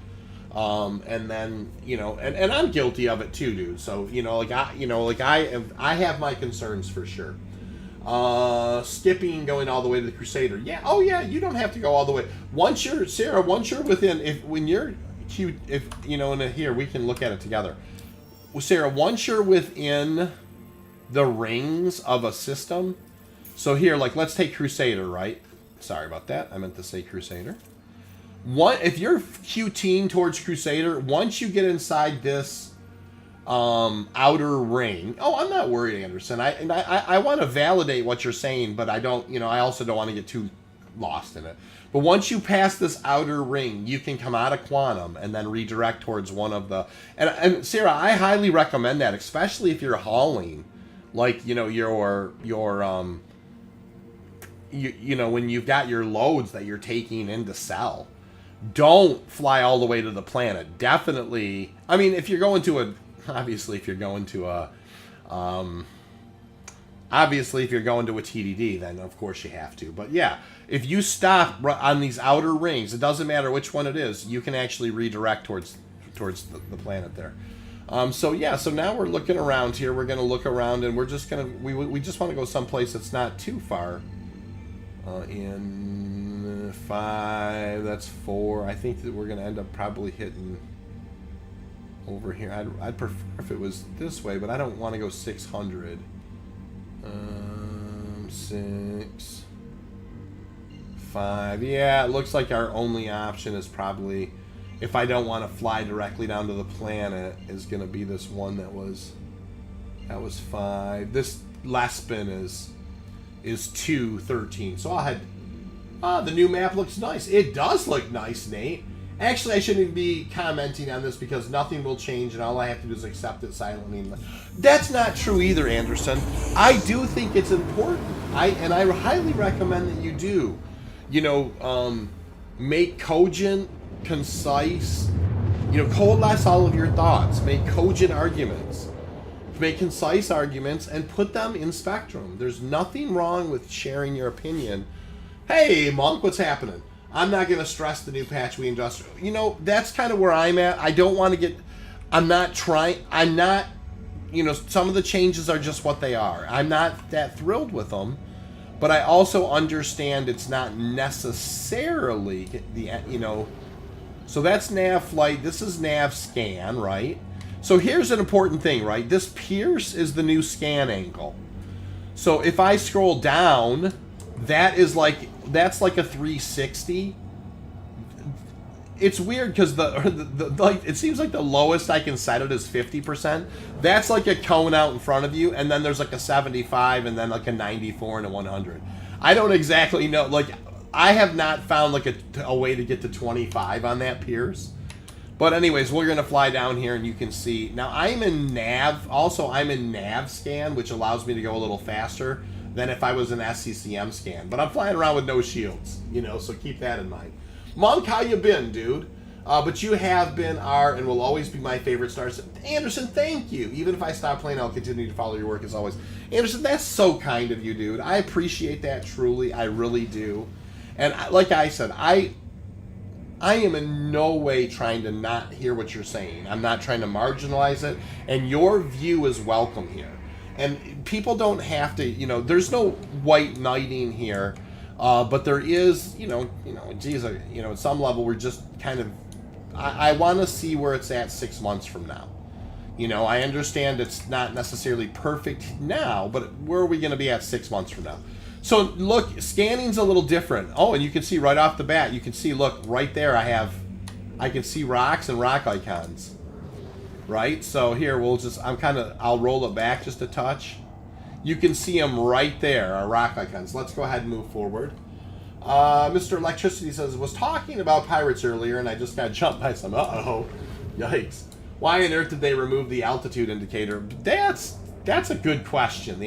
[SPEAKER 1] And then, you know, and I'm guilty of it too, dude. So, you know, I have my concerns for sure. Skipping, going all the way to the Crusader. Yeah, oh yeah, you don't have to go all the way. Once you're within, here, we can look at it together. Well, Sarah, once you're within the rings of a system, so here, like, let's take Crusader, right? Sorry about that, I meant to say Crusader. If you're QTing towards Crusader, once you get inside this outer ring. Oh, I'm not worried, Anderson. I want to validate what you're saying, but I don't, you know, I also don't want to get too lost in it. But once you pass this outer ring, you can come out of quantum and then redirect towards one of the, and Sarah, I highly recommend that, especially if you're hauling, like, you know, you know, when you've got your loads that you're taking in to sell. Don't fly all the way to the planet. Definitely, I mean, if you're going to a TDD, then of course you have to. But yeah, if you stop on these outer rings, it doesn't matter which one it is, you can actually redirect towards the planet there. So yeah, so now we're looking around here. We're going to look around, and we're just going to, we just want to go someplace that's not too far. In 5, that's 4. I think that we're going to end up probably hitting over here. I'd prefer if it was this way, but I don't want to go 600. 6, 5. Yeah, it looks like our only option is probably, if I don't want to fly directly down to the planet, is going to be this one that was 5. This last spin is 213. So I'll head. The new map looks nice. It does look nice, Nate. Actually, I shouldn't be commenting on this because nothing will change, and all I have to do is accept it silently. That's not true either, Anderson. I do think it's important. I highly recommend that you do. You know, make cogent, concise. You know, coalesce all of your thoughts. Make cogent arguments. make concise arguments, and put them in Spectrum. There's nothing wrong with sharing your opinion. Hey, Monk, what's happening? I'm not going to stress the new patch we industrial. You know, that's kind of where I'm at. I don't want to get... I'm not... You know, some of the changes are just what they are. I'm not that thrilled with them. But I also understand it's not necessarily the... You know... So that's nav flight. This is nav scan, right? So here's an important thing, right? This pierce is the new scan angle. So if I scroll down, that's like a 360. It's weird because the like it seems like the lowest I can set it is 50%. That's like a cone out in front of you, and then there's like a 75, and then like a 94 and a 100. I don't exactly know. Like I have not found like a way to get to 25 on that pierce. But anyways, we're gonna fly down here, and you can see now I'm in nav. Also, I'm in nav scan, which allows me to go a little faster than if I was in SCCM scan. But I'm flying around with no shields, you know, so keep that in mind. Monk, how you been, dude? But you have been, are, and will always be my favorite stars. Anderson, thank you. Even if I stop playing, I'll continue to follow your work as always. Anderson, that's so kind of you, dude. I appreciate that, truly. I really do. And like I said, I am in no way trying to not hear what you're saying. I'm not trying to marginalize it. And your view is welcome here. And people don't have to, you know, there's no white knighting here. But there is, geez, at some level we're just kind of, I want to see where it's at 6 months from now. You know, I understand it's not necessarily perfect now, but where are we going to be at 6 months from now? So look, scanning's a little different. Oh, and you can see right off the bat, you can see, look, right there I can see rocks and rock icons. Right? So here, I'll roll it back just a touch. You can see them right there, our rock icons. Let's go ahead and move forward. Mr. Electricity says, was talking about pirates earlier, and I just got jumped by some. Uh-oh. Yikes. Why on earth did they remove the altitude indicator? That's a good question.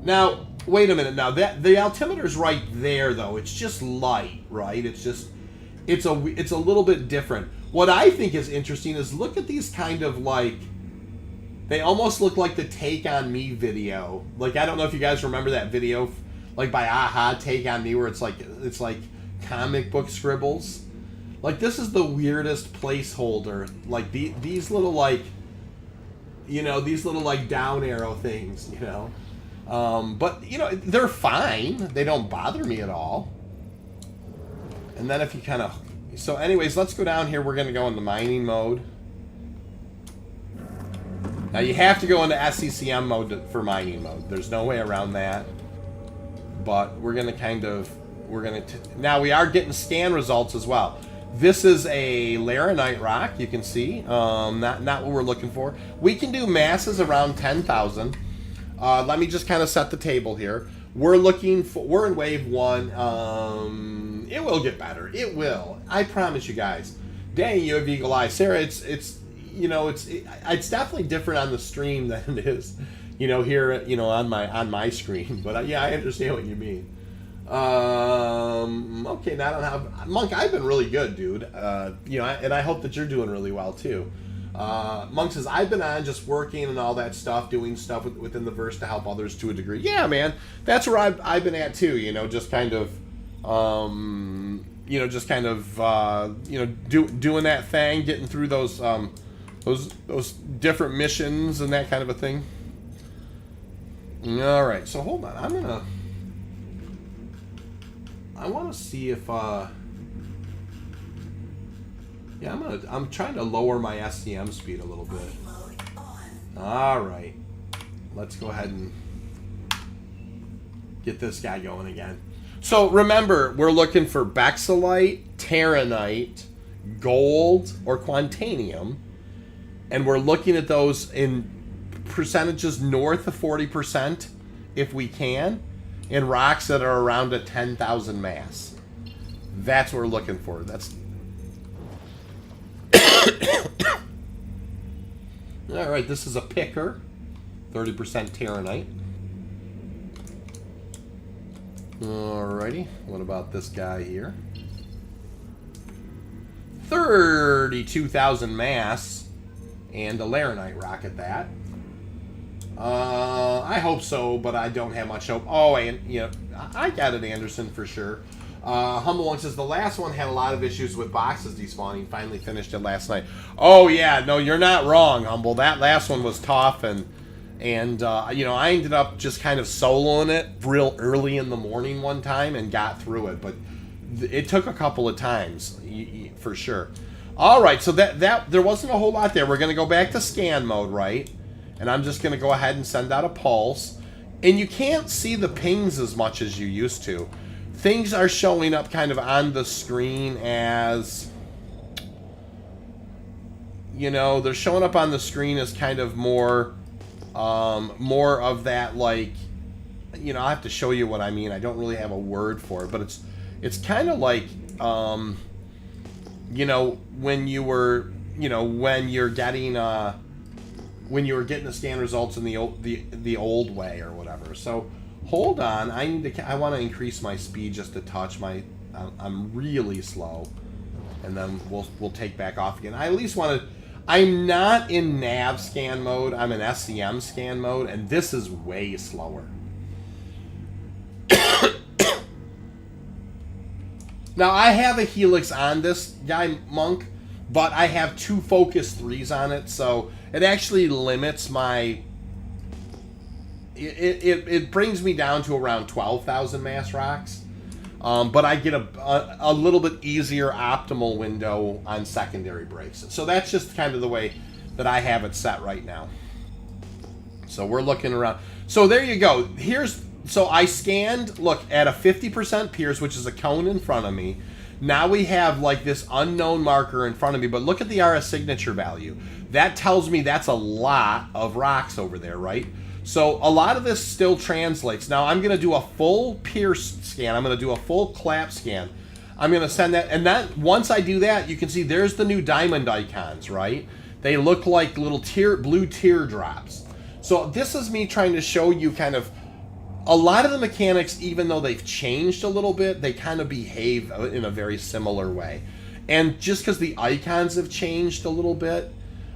[SPEAKER 1] Now, wait a minute. Now, the altimeter's right there, though. It's just light, right? It's a little bit different. What I think is interesting is look at these kind of like... They almost look like the Take On Me video. Like, I don't know if you guys remember that video, like by Aha, Take On Me, where it's like comic book scribbles. Like, this is the weirdest placeholder. Like, these little, like, these little, like, down arrow things, But, they're fine. They don't bother me at all. And then if you kind of... So, anyways, let's go down here. We're going to go into mining mode. Now, you have to go into SCCM mode for mining mode. There's no way around that. But we're going to now, we are getting scan results as well. This is a laranite rock, you can see. Not what we're looking for. We can do masses around 10,000. Let me just kind of set the table here. We're in wave 1. It will get better. It will. I promise you guys. Dang, you have eagle eye. Sarah, it's definitely different on the stream than it is, here, on my screen. But yeah, I understand what you mean. Okay, now I don't have Monk. I've been really good, dude. And I hope that you're doing really well too. Monk says I've been on just working and all that stuff, doing stuff within the verse to help others to a degree. Yeah, man, that's where I've been at too. Just kind of. Doing that thing, getting through those different missions and that kind of a thing. All right, so hold on. I want to see if I'm trying to lower my SCM speed a little bit. All right, let's go ahead and get this guy going again. So remember, we're looking for Bexelite, Terranite, gold, or Quantanium. And we're looking at those in percentages north of 40% if we can, and rocks that are around a 10,000 mass. That's what we're looking for. That's all right. This is a picker, 30% Terranite. Alrighty, what about this guy here? 32,000 mass, and a laranite rock at that. I hope so, but I don't have much hope. Oh, and you know, I got it, Anderson, for sure. Humble One says the last one had a lot of issues with boxes despawning. Finally finished it last night. Oh yeah, no, you're not wrong, Humble. That last one was tough, and you know, I ended up just kind of soloing it real early in the morning one time and got through it, but it took a couple of times for sure. All right, so that there wasn't a whole lot there. We're gonna go back to scan mode, right? And I'm just gonna go ahead and send out a pulse, and you can't see the pings as much as you used to. Things are showing up kind of on the screen as, you know, they're showing up on the screen as kind of more of that, like, you know, I have to show you what I mean. I don't really have a word for it, but it's kind of like, you know, when you were, you know, when you were getting the scan results in the old way or whatever. So hold on, I want to increase my speed just a touch. I'm really slow, and then we'll take back off again. I at least want to. I'm not in nav scan mode. I'm in SCM scan mode, and this is way slower. Now, I have a Helix on this guy, Monk, but I have 2 Focus 3s on it, so it actually limits my... It brings me down to around 12,000 mass rocks, but I get a little bit easier optimal window on secondary breaks. So that's just kind of the way that I have it set right now. So we're looking around. So there you go. So I scanned, look, at a 50% pierce, which is a cone in front of me. Now we have like this unknown marker in front of me, but look at the RS signature value. That tells me that's a lot of rocks over there, right? So a lot of this still translates. Now I'm going to do a full pierce scan. I'm going to do a full clap scan. I'm going to send that, and that once I do that, you can see there's the new diamond icons, right? They look like little blue teardrops. So this is me trying to show you kind of a lot of the mechanics, even though they've changed a little bit, they kind of behave in a very similar way. And just because the icons have changed a little bit,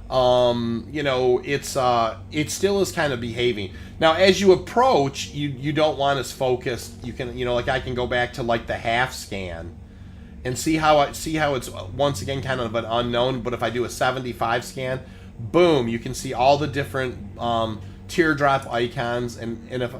[SPEAKER 1] you know, it still is kind of behaving. Now, as you approach, you don't want as focused. You can, you know, like I can go back to like the half scan and see how it's once again kind of an unknown. But if I do a 75 scan, boom, you can see all the different teardrop icons, and if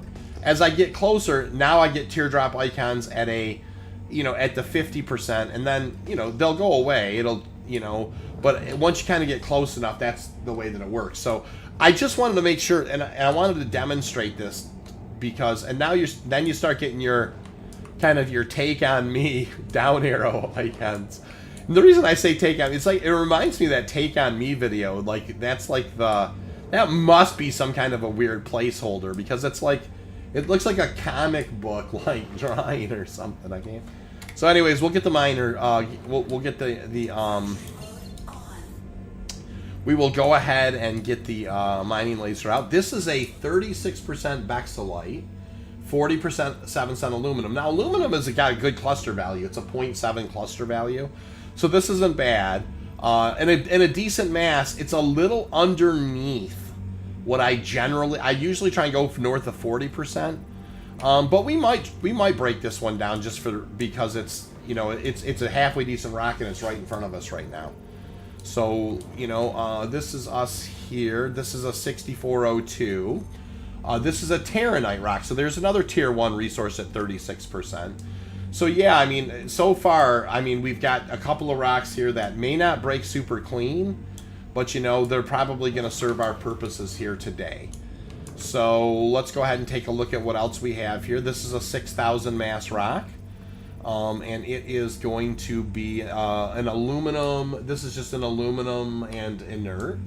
[SPEAKER 1] as I get closer, now I get teardrop icons at a, you know, at the 50%, and then, you know, they'll go away. It'll, you know, but once you kind of get close enough, that's the way that it works. So I just wanted to make sure, and I wanted to demonstrate this because, and now then you start getting your kind of your take on me down arrow icons. And the reason I say take on, it's like, it reminds me of that take on me video. Like that's like that must be some kind of a weird placeholder, because it's like, it looks like a comic book like drawing or something. I can't. So anyways, we'll get the miner. We'll get we will go ahead and get the mining laser out. This is a 36% Bexolite, 40% 7 cent aluminum. Now aluminum has got a good cluster value. It's a 0.7 cluster value, so this isn't bad. And a decent mass. It's a little underneath what I usually try and go for north of 40%. But we might break this one down just because it's, you know, it's a halfway decent rock and it's right in front of us right now. So, you know, this is us here. This is a 6402. This is a Terranite rock. So there's another tier 1 resource at 36%. So yeah, I mean, so far, I mean, we've got a couple of rocks here that may not break super clean, but you know, they're probably going to serve our purposes here today. So let's go ahead and take a look at what else we have here. This is a 6,000 mass rock. And it is going to be an aluminum. This is just an aluminum and inert.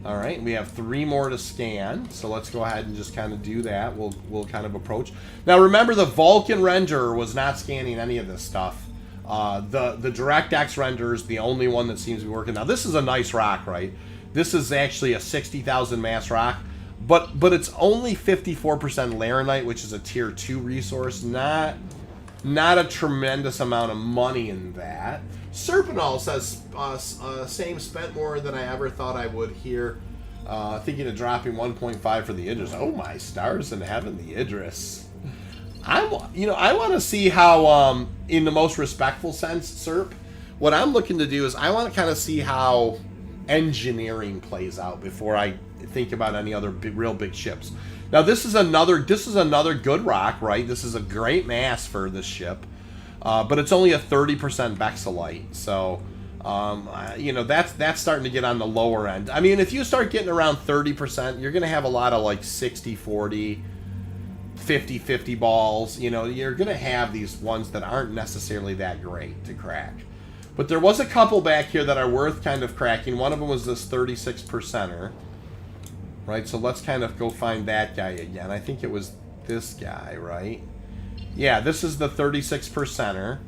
[SPEAKER 1] All right, we have 3 more to scan. So let's go ahead and just kind of do that. We'll kind of approach. Now remember, the Vulcan renderer was not scanning any of this stuff. The DirectX renderer is the only one that seems to be working. Now this is a nice rock, right? This is actually a 60,000 mass rock, but it's only 54% laranite, which is a tier 2 resource. Not a tremendous amount of money in that. Serpenol says, same, spent more than I ever thought I would here. Thinking of dropping 1.5 for the Idris. Oh my stars in heaven, the Idris. I want to see how, in the most respectful sense, Serp, what I'm looking to do is I want to kind of see how engineering plays out before I think about any other real big ships. Now this is another good rock, right? This is a great mass for this ship, but it's only a 30% Bexelite, so that's starting to get on the lower end. I mean, if you start getting around 30%, you're going to have a lot of like 60-40, 50-50 balls. You're going to have these ones that aren't necessarily that great to crack. But there was a couple back here that are worth kind of cracking. One of them was this 36%er. Right, so let's kind of go find that guy again. I think it was this guy, right? Yeah, this is the 36%er.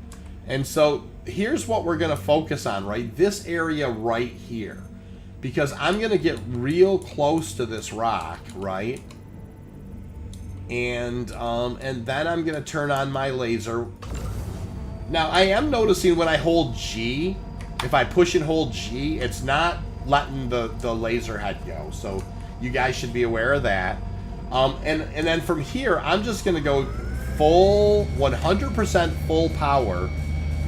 [SPEAKER 1] And so here's what we're going to focus on, right? This area right here. Because I'm going to get real close to this rock, right? And then I'm going to turn on my laser. Now, I am noticing when I hold G, if I push and hold G, it's not letting the laser head go. So you guys should be aware of that. And then from here, I'm just going to go full, 100% full power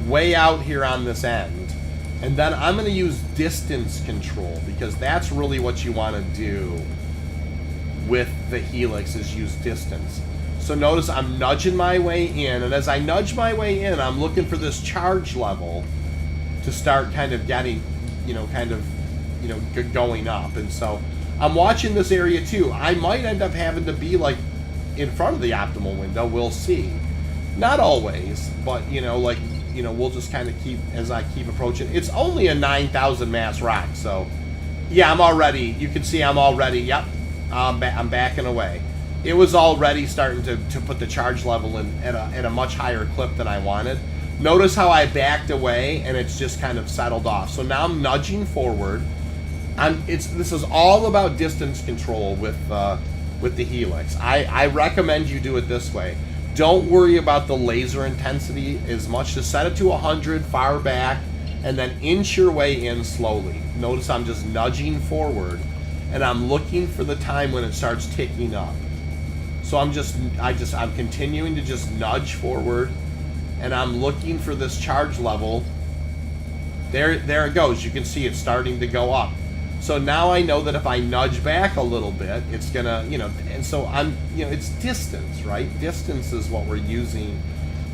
[SPEAKER 1] way out here on this end. And then I'm going to use distance control, because that's really what you want to do with the Helix, is use distance. So notice I'm nudging my way in, and as I nudge my way in, I'm looking for this charge level to start kind of getting, going up. And so I'm watching this area too. I might end up having to be like in front of the optimal window. We'll see. Not always, but we'll just kind of keep, as I keep approaching. It's only a 9,000 mass rock, so yeah, I'm already, you can see I'm already, yep, I'm backing away. It was already starting to put the charge level in at a much higher clip than I wanted. Notice how I backed away and it's just kind of settled off. So now I'm nudging forward. This is all about distance control with the Helix. I recommend you do it this way. Don't worry about the laser intensity as much. Just set it to 100 far back and then inch your way in slowly. Notice I'm just nudging forward and I'm looking for the time when it starts ticking up. So I'm continuing to just nudge forward, and I'm looking for this charge level. There it goes. You can see it's starting to go up. So now I know that if I nudge back a little bit, it's gonna, and so it's distance, right? Distance is what we're using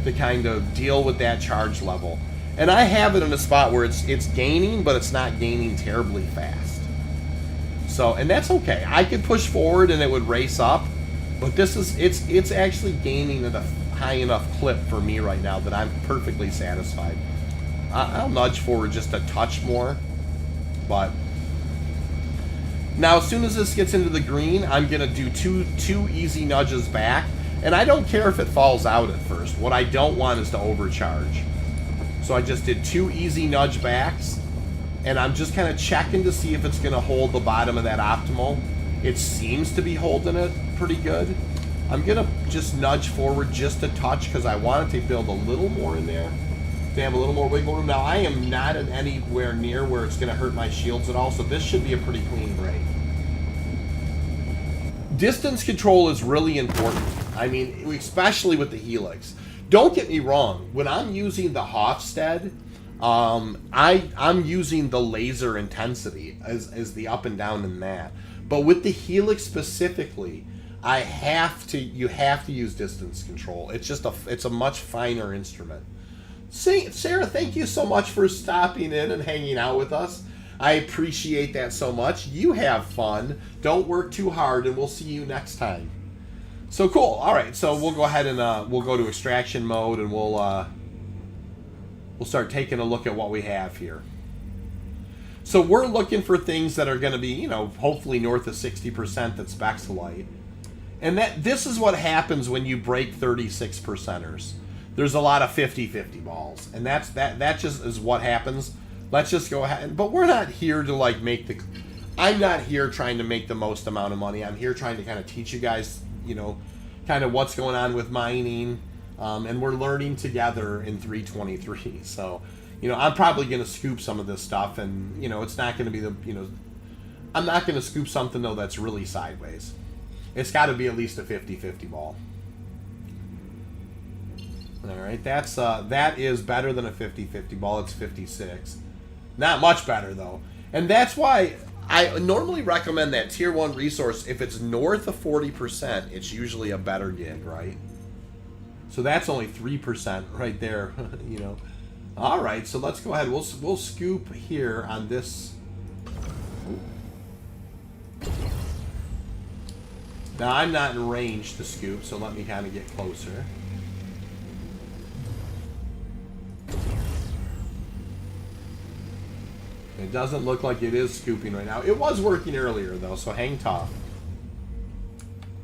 [SPEAKER 1] to kind of deal with that charge level. And I have it in a spot where it's gaining, but it's not gaining terribly fast. So, and that's okay. I could push forward and it would race up. But it's actually gaining at a high enough clip for me right now that I'm perfectly satisfied. I'll nudge forward just a touch more. But now as soon as this gets into the green, I'm going to do two easy nudges back. And I don't care if it falls out at first. What I don't want is to overcharge. So I just did 2 easy nudge backs. And I'm just kind of checking to see if it's going to hold the bottom of that optimal. It seems to be holding it pretty good. I'm going to just nudge forward just a touch because I want it to build a little more in there, to have a little more wiggle room. Now, I am not anywhere near where it's going to hurt my shields at all, so this should be a pretty clean break. Distance control is really important. I mean, especially with the Helix. Don't get me wrong. When I'm using the Hofstede, I'm using the laser intensity as the up and down in that. But with the Helix specifically, you have to use distance control. It's a much finer instrument. Sarah, thank you so much for stopping in and hanging out with us. I appreciate that so much. You have fun. Don't work too hard, and we'll see you next time. So cool. All right, so we'll go ahead and we'll go to extraction mode, and we'll start taking a look at what we have here. So we're looking for things that are going to be, hopefully north of 60% that's Bexelite. And this is what happens when you break 36%ers. There's a lot of 50-50 balls. And that just is what happens. Let's just go ahead. But we're not here to I'm not here trying to make the most amount of money. I'm here trying to kind of teach you guys, kind of what's going on with mining. And we're learning together in 323. So, I'm probably going to scoop some of this stuff, and, it's not going to be I'm not going to scoop something, though, that's really sideways. It's got to be at least a 50-50 ball. All right, that is better than a 50-50 ball. It's 56. Not much better, though. And that's why I normally recommend that Tier 1 resource. If it's north of 40%, it's usually a better gig, right? So that's only 3% right there, you know. All right, so let's go ahead. We'll scoop here on this. Now, I'm not in range to scoop, so let me kind of get closer. It doesn't look like it is scooping right now. It was working earlier, though, so hang tough.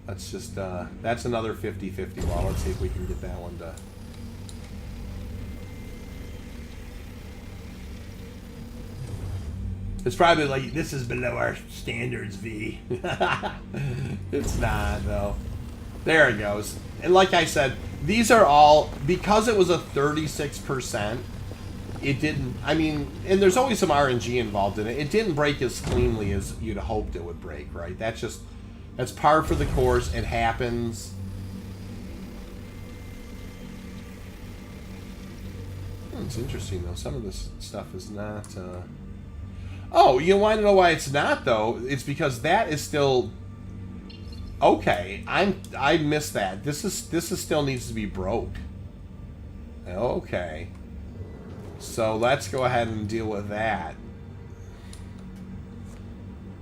[SPEAKER 1] Let's just, that's another 50-50 ball. Let's see if we can get that one to... It's probably like, this is below our standards, V. It's not, though. There it goes. And like I said, these are all, because it was a 36%, it didn't, I mean, and there's always some RNG involved in it. It didn't break as cleanly as you'd hoped it would break, right? That's just, that's par for the course. It happens. It's interesting, though. Some of this stuff is not, Oh, you want to know why it's not, though? It's because that is still... Okay, I missed that. This is still needs to be broke. Okay. So let's go ahead and deal with that.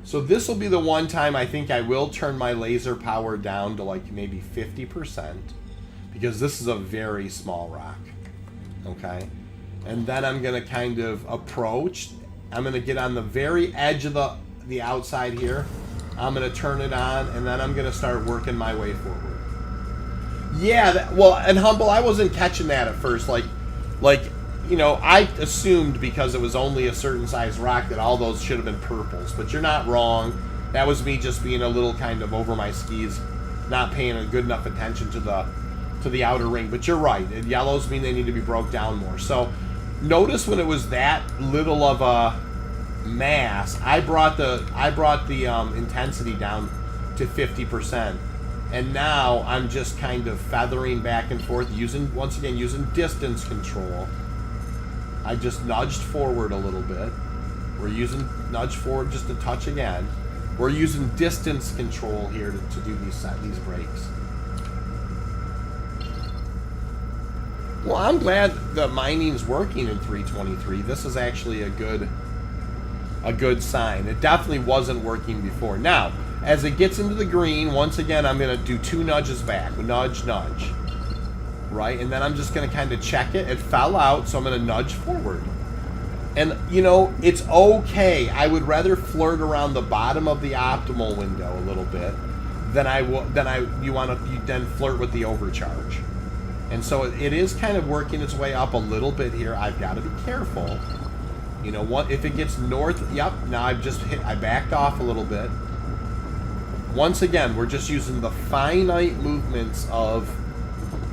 [SPEAKER 1] So this will be the one time I think I will turn my laser power down to like maybe 50%. Because this is a very small rock. Okay? And then I'm going to kind of approach... I'm going to get on the very edge of the outside here. I'm going to turn it on, and then I'm going to start working my way forward. Yeah, well, and Humble, I wasn't catching that at first. Like, you know, I assumed because it was only a certain size rock that all those should have been purples. But you're not wrong. That was me just being a little kind of over my skis, not paying a good enough attention to the outer ring. But you're right. Yellows mean they need to be broke down more. So... Notice when it was that little of a mass, I brought the intensity down to 50%, and now I'm just kind of feathering back and forth, using distance control. I just nudged forward a little bit. We're using nudge forward just a touch again. We're using distance control here to do these breaks. Well, I'm glad the mining's working in 323. This is actually a good sign. It definitely wasn't working before. Now, as it gets into the green, once again, I'm going to do 2 nudges back. Nudge, nudge. Right? And then I'm just going to kind of check it. It fell out, so I'm going to nudge forward. And, you know, it's okay. I would rather flirt around the bottom of the optimal window a little bit than you then flirt with the overcharge. And so it is kind of working its way up a little bit here. I've got to be careful. You know what? If it gets north, yep. Now I backed off a little bit. Once again, we're just using the finite movements of,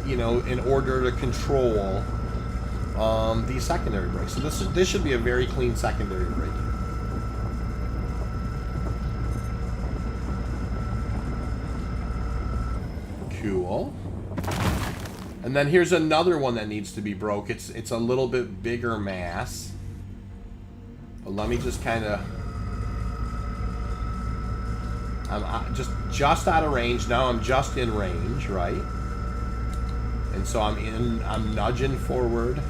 [SPEAKER 1] you know, in order to control these secondary brakes. So this should be a very clean secondary brake. Cool. And then here's another one that needs to be broke. It's a little bit bigger mass. But let me just kind of... I'm just out of range. Now I'm just in range, right? And so I'm nudging forward.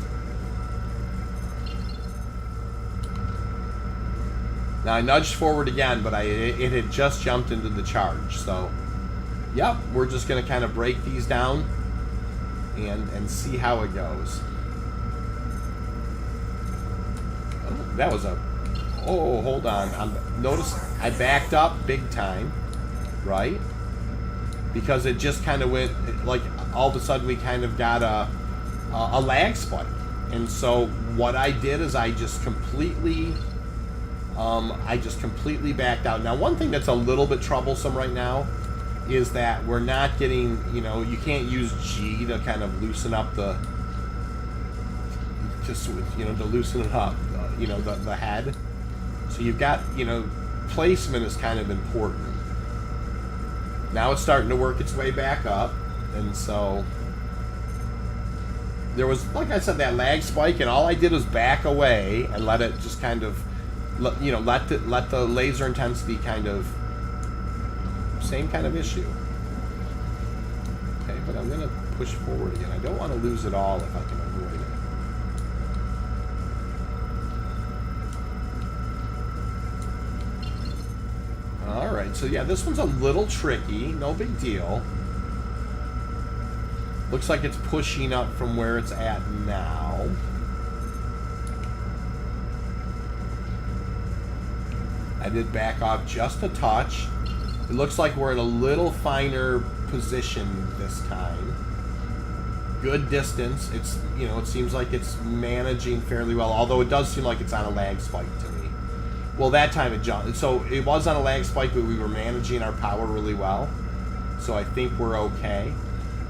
[SPEAKER 1] Now I nudged forward again, but it had just jumped into the charge. So, yep, we're just going to kind of break these down and see how it goes. Oh, that was a... Oh, hold on. Notice I backed up big time, right? Because it just kind of went, like, all of a sudden we kind of got a lag spike. And so what I did is I just completely backed out. Now, one thing that's a little bit troublesome right now is that we're not getting, you know, you can't use G to kind of loosen up to loosen it up, you know, the head. So you've got, you know, placement is kind of important. Now it's starting to work its way back up, and so there was, like I said, that lag spike, and all I did was back away and let it just kind of, you know, let the laser intensity kind of, same kind of issue. Okay, but I'm going to push forward again. I don't want to lose it all if I can avoid it. Alright, so yeah, this one's a little tricky. No big deal. Looks like it's pushing up from where it's at now. I did back off just a touch. It looks like we're in a little finer position this time. Good distance. It's, you know, it seems like it's managing fairly well, although it does seem like it's on a lag spike to me. Well, that time it jumped. So it was on a lag spike, but we were managing our power really well. So I think we're okay.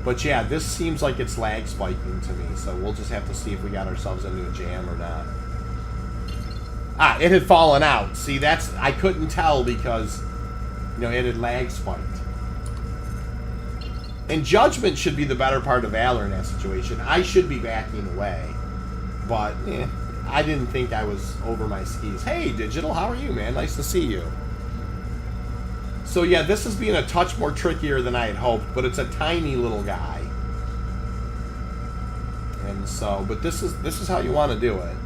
[SPEAKER 1] But yeah, this seems like it's lag spiking to me, so we'll just have to see if we got ourselves into a jam or not. Ah, it had fallen out. See, that's, I couldn't tell because, you know, it had lag spiked. And judgment should be the better part of valor in that situation. I should be backing away. But, I didn't think I was over my skis. Hey, Digital, how are you, man? Nice to see you. So yeah, this is being a touch more trickier than I had hoped, but it's a tiny little guy. And so, but this is how you want to do it.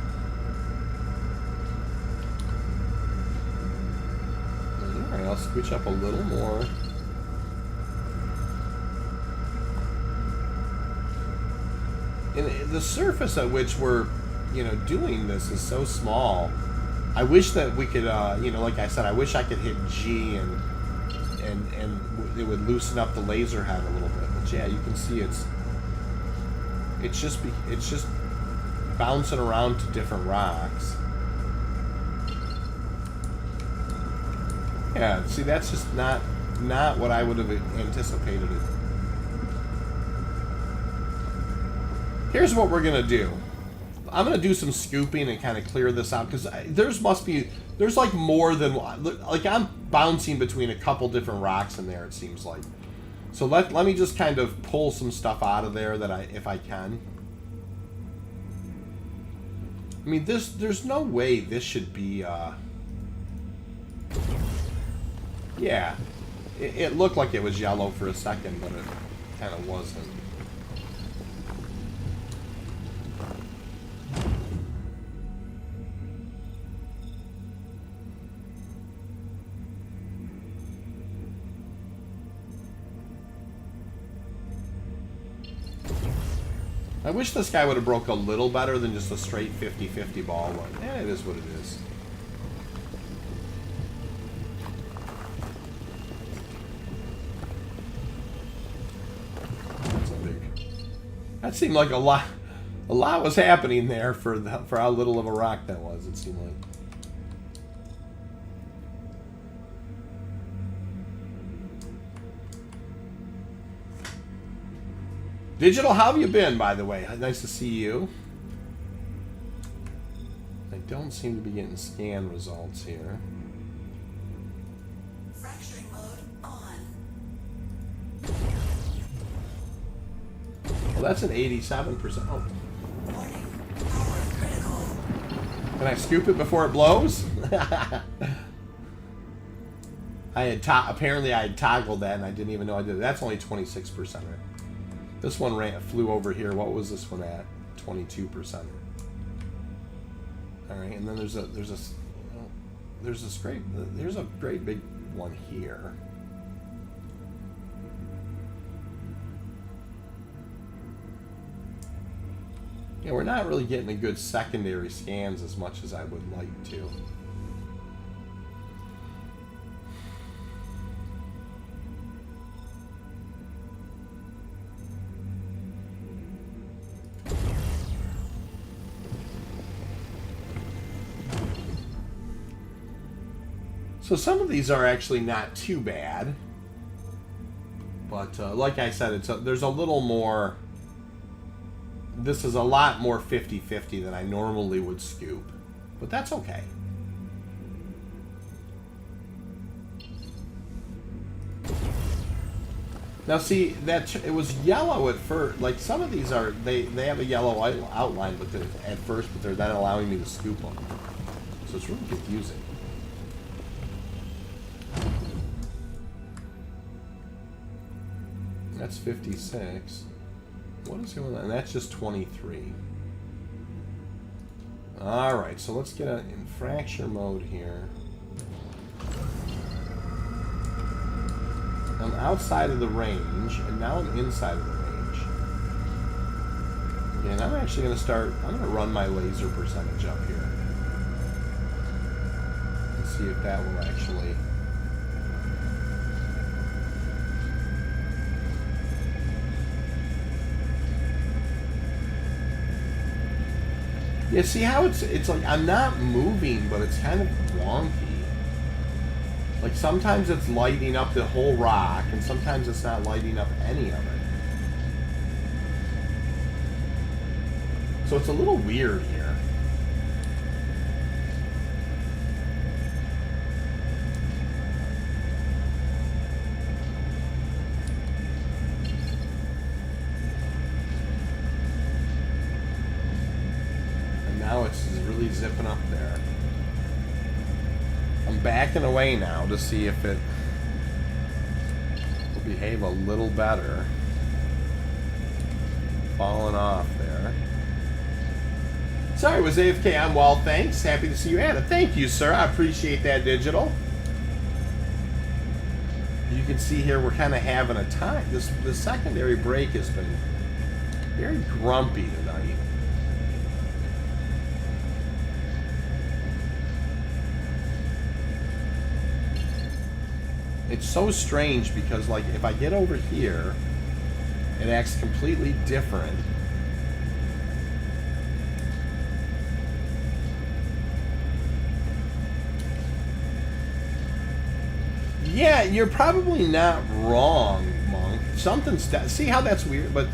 [SPEAKER 1] Alright, I'll scooch up a little more. And the surface at which we're, you know, doing this is so small. I wish that we could, you know, like I said, I wish I could hit G and it would loosen up the laser head a little bit. But yeah, you can see it's just bouncing around to different rocks. Yeah, see, that's just not what I would have anticipated it. Here's what we're gonna do. I'm gonna do some scooping and kind of clear this out because there's like more than like I'm bouncing between a couple different rocks in there. It seems like. So let me just kind of pull some stuff out of there that if I can. I mean, there's no way this should be. Yeah, it looked like it was yellow for a second, but it kind of wasn't. I wish this guy would have broke a little better than just a straight 50-50 ball run. Yeah, it is what it is. That's a big... That seemed like a lot was happening there for how little of a rock that was, it seemed like. Digital, how have you been, by the way? Nice to see you. I don't seem to be getting scan results here.
[SPEAKER 3] Fracturing mode on.
[SPEAKER 1] Well, that's an 87%. Oh.
[SPEAKER 3] Warning. Power critical.
[SPEAKER 1] Can I scoop it before it blows? Apparently I had toggled that and I didn't even know I did it. That's only 26%. This one flew over here. What was this one at? 22%. All right, and then there's a great big one here. Yeah, we're not really getting a good secondary scans as much as I would like to. So some of these are actually not too bad, but like I said, there's a little more. This is a lot more 50-50 than I normally would scoop, but that's okay. Now see, it was yellow at first. Like some of these are, they have a yellow outline, but at first, but they're then allowing me to scoop them. So it's really confusing. That's 56. What is going on? And that's just 23. All right, so let's get in fracture mode here. I'm outside of the range, and now I'm inside of the range. And I'm actually going to I'm going to run my laser percentage up here. And see if that will actually... Yeah, see how it's like I'm not moving, but it's kind of wonky. Like sometimes it's lighting up the whole rock, and sometimes it's not lighting up any of it. So it's a little weird here. And now it's really zipping up there. I'm backing away now to see if it will behave a little better. Falling off there. Sorry, it was AFK. I'm well, thanks. Happy to see you at it. Thank you, sir. I appreciate that, Digital. You can see here we're kind of having a time. The secondary break has been very grumpy tonight. It's so strange because, like, if I get over here, it acts completely different. Yeah, you're probably not wrong, Monk. Something's... See how that's weird? But,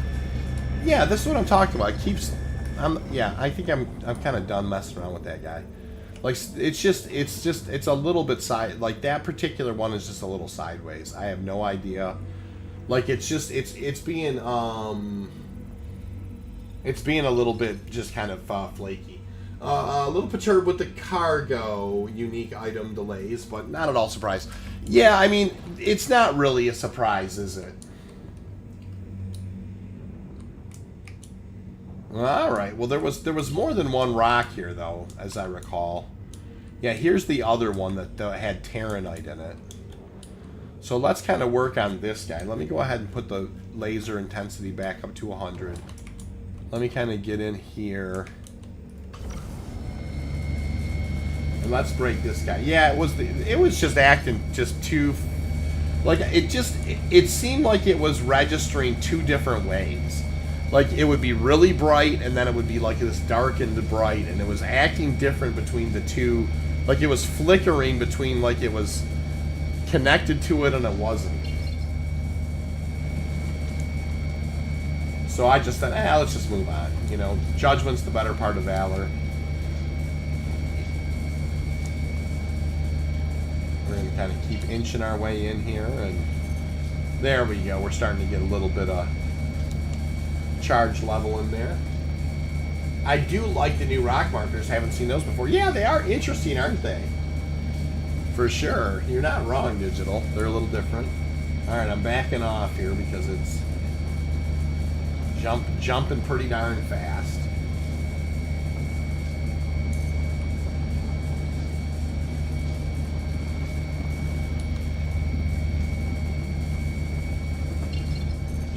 [SPEAKER 1] yeah, this is what I'm talking about. It keeps... yeah, I think I'm kind of done messing around with that guy. Like, it's a little bit like, that particular one is just a little sideways. I have no idea. Like, it's being a little bit just kind of flaky. A little perturbed with the cargo unique item delays, but not at all surprised. Yeah, I mean, it's not really a surprise, is it? All right. Well, there was more than one rock here, though, as I recall. Yeah, here's the other one that had Terranite in it. So let's kind of work on this guy. Let me go ahead and put the laser intensity back up to 100. Let me kind of get in here. And let's break this guy. Yeah, it was just acting just too... Like, it seemed like it was registering two different ways. Like, it would be really bright, and then it would be like this darkened bright, and it was acting different between the two. Like, it was flickering between, like, it was connected to it and it wasn't. So I just thought, let's just move on. You know, judgment's the better part of valor. We're going to kind of keep inching our way in here, and there we go. We're starting to get a little bit of charge level in there. I do like the new rock markers. Haven't seen those before. Yeah, they are interesting, aren't they? For sure. You're not wrong, Digital. They're a little different. Alright, I'm backing off here because it's jumping pretty darn fast.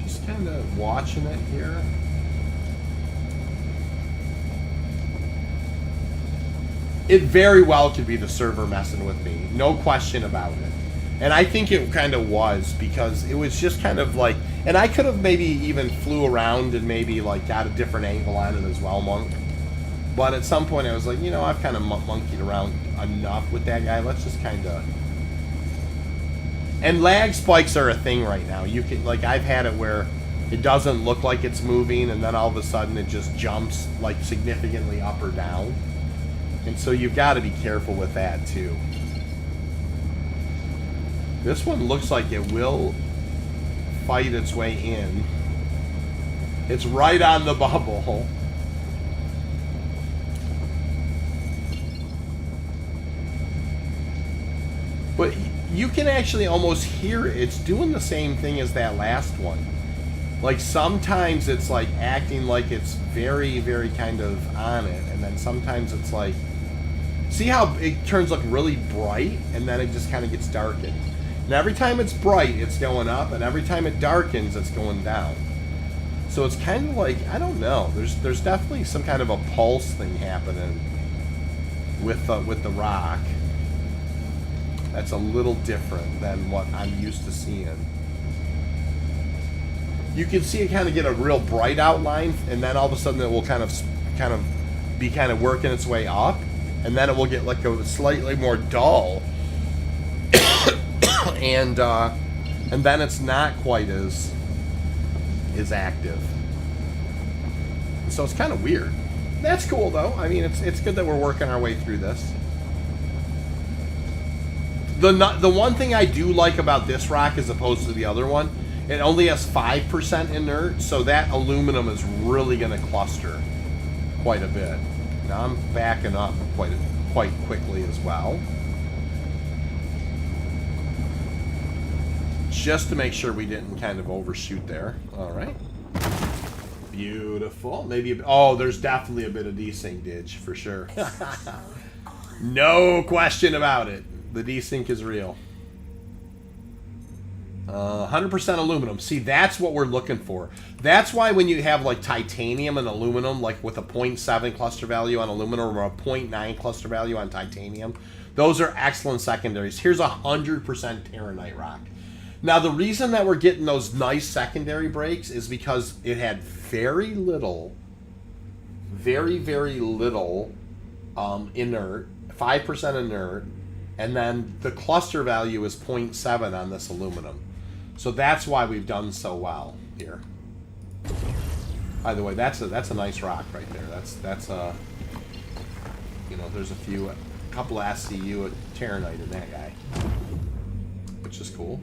[SPEAKER 1] Just kind of watching it here. It very well could be the server messing with me. No question about it. And I think it kind of was, because it was just kind of like... And I could have maybe even flew around and maybe like got a different angle on it as well, Monk. But at some point I was like, you know, I've kind of monkeyed around enough with that guy. Let's just kind of... And lag spikes are a thing right now. You can, like, I've had it where it doesn't look like it's moving, and then all of a sudden it just jumps like significantly up or down. And so you've got to be careful with that too. This one looks like it will fight its way in. It's right on the bubble. But you can actually almost hear it. It's doing the same thing as that last one. Like, sometimes it's like acting like it's very, very kind of on it, and then sometimes it's like, see how it turns like really bright, and then it just kind of gets darkened. And every time it's bright, it's going up, and every time it darkens, it's going down. So it's kind of like, I don't know. There's definitely some kind of a pulse thing happening with the rock. That's a little different than what I'm used to seeing. You can see it kind of get a real bright outline, and then all of a sudden it will kind of be working its way up, and then it will get like a slightly more dull, and then it's not quite as active. So it's kind of weird. That's cool though. I mean, it's good that we're working our way through this. The one thing I do like about this rock as opposed to the other one, it only has 5% inert, so that aluminum is really going to cluster quite a bit. Now I'm backing up quite quickly as well, just to make sure we didn't kind of overshoot there. All right, beautiful. Maybe there's definitely a bit of desync for sure. No question about it. The desync is real. 100% aluminum. See, that's what we're looking for. That's why when you have like titanium and aluminum, like with a 0.7 cluster value on aluminum or a 0.9 cluster value on titanium, those are excellent secondaries. Here's 100% Terranite rock. Now, the reason that we're getting those nice secondary breaks is because it had very little, very, very little inert, 5% inert, and then the cluster value is 0.7 on this aluminum. So that's why we've done so well here. By the way, that's a nice rock right there. That's you know, there's a couple of SCU of Terranite in that guy, which is cool.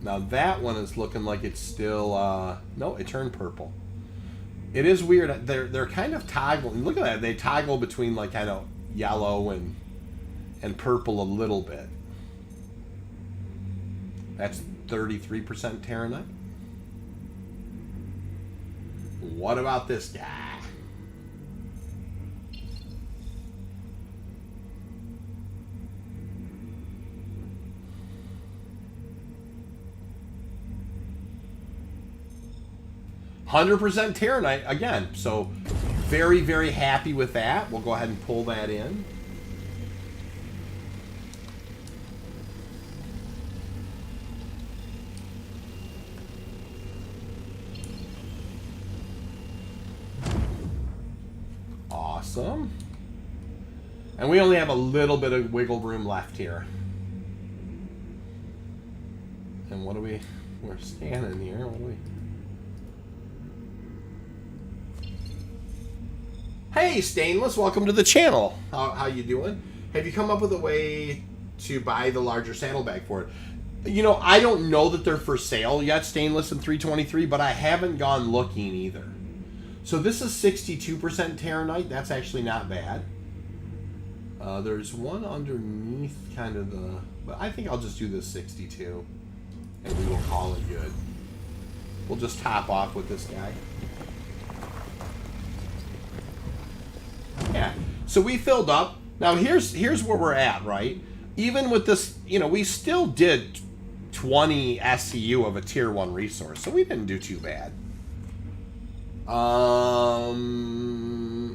[SPEAKER 1] Now that one is looking like it's still no, it turned purple. It is weird. They're kind of toggling. Look at that. They toggle between like kind of yellow and purple a little bit. That's 33% Terranite. What about this guy? $100% Terranite again, so very, very happy with that. We'll go ahead and pull that in. Awesome. And we only have a little bit of wiggle room left here. And what do we're scanning here. What do we... Hey, Stainless, welcome to the channel. How you doing? Have you come up with a way to buy the larger saddlebag for it? You know, I don't know that they're for sale yet, Stainless and 323, but I haven't gone looking either. So this is 62% Terranite. That's actually not bad. There's one underneath kind of the... But I think I'll just do this 62, and we will call it good. We'll just top off with this guy. Yeah, so we filled up. Now here's where we're at, right? Even with this, you know, we still did 20 SCU of a tier 1 resource, so we didn't do too bad.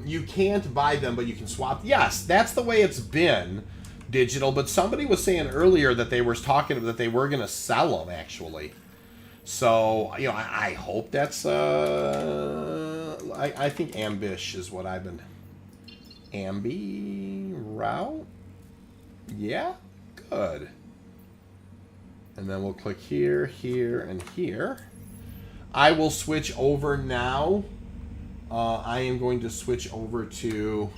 [SPEAKER 1] You can't buy them, but you can swap. Yes, that's the way it's been, Digital. But somebody was saying earlier that they were talking that they were going to sell them actually. So you know, I hope that's. I think Ambish is what I've been. Ambi route? Yeah? Good. And then we'll click here, here, and here. I will switch over now. I am going to switch over to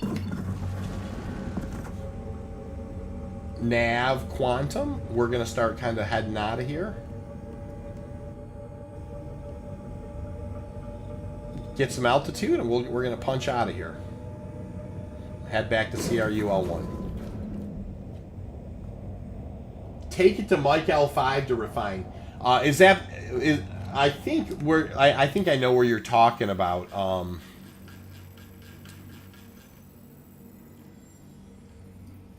[SPEAKER 1] nav quantum, we're going to start kind of heading out of here. Get some altitude, and we're going to punch out of here. Head back to CRUL1. Take it to Mike L5 to refine. I think I know where you're talking about.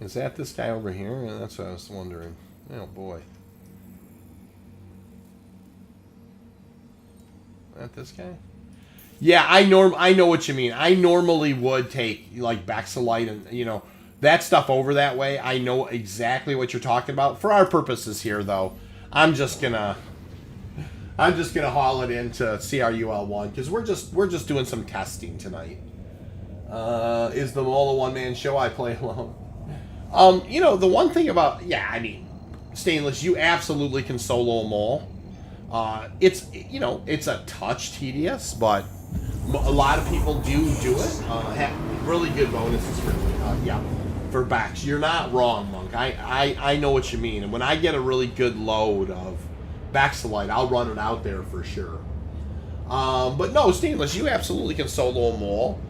[SPEAKER 1] Is that this guy over here? That's what I was wondering. Oh boy. Is that this guy? Yeah, I know what you mean. I normally would take like Bexalite and that stuff over that way. I know exactly what you're talking about. For our purposes here, though, I'm just gonna haul it into CRUL1 because we're just doing some testing tonight. Is the Mole a one-man show? I play alone. The one thing about Stainless, you absolutely can solo a mole. It's a touch tedious, but a lot of people do it. Have really good bonuses for Bex. You're not wrong, Monk. I know what you mean. And when I get a really good load of Bexalite, I'll run it out there for sure. But no, Stainless, you absolutely can solo a mole.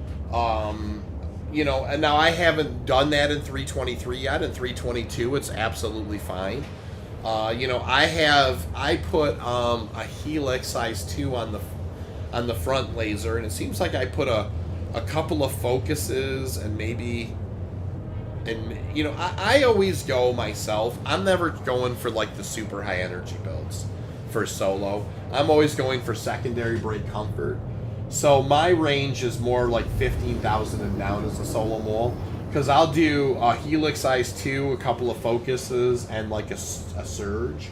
[SPEAKER 1] And now I haven't done that in 323 yet. In 322, it's absolutely fine. I put a Helix size 2 on the front laser, and it seems like I put a couple of focuses and maybe, I always go myself. I'm never going for like the super high energy builds for solo. I'm always going for secondary brake comfort. So my range is more like 15,000 and down as a solo mole, because I'll do a Helix size 2, a couple of focuses, and like a surge.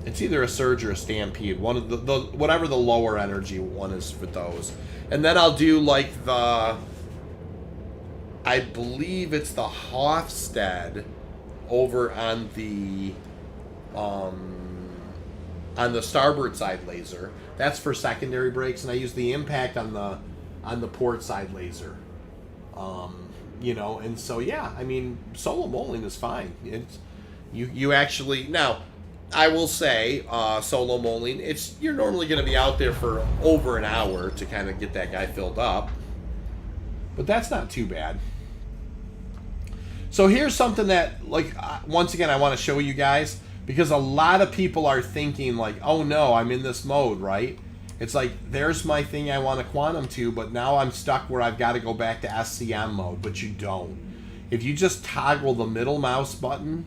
[SPEAKER 1] It's either a surge or a stampede. One of the whatever the lower energy one is for those, and then I'll do like I believe it's the Hofstad over on the starboard side laser. That's for secondary brakes, and I use the impact on the port side laser. And so solo moling is fine. It's you actually, now I will say solo moling, you're normally going to be out there for over an hour to kind of get that guy filled up, but that's not too bad. So here's something that, once again, I want to show you guys, because a lot of people are thinking like, oh no, I'm in this mode, right? It's like, there's my thing I want to quantum to, but now I'm stuck where I've got to go back to SCM mode, but you don't. If you just toggle the middle mouse button,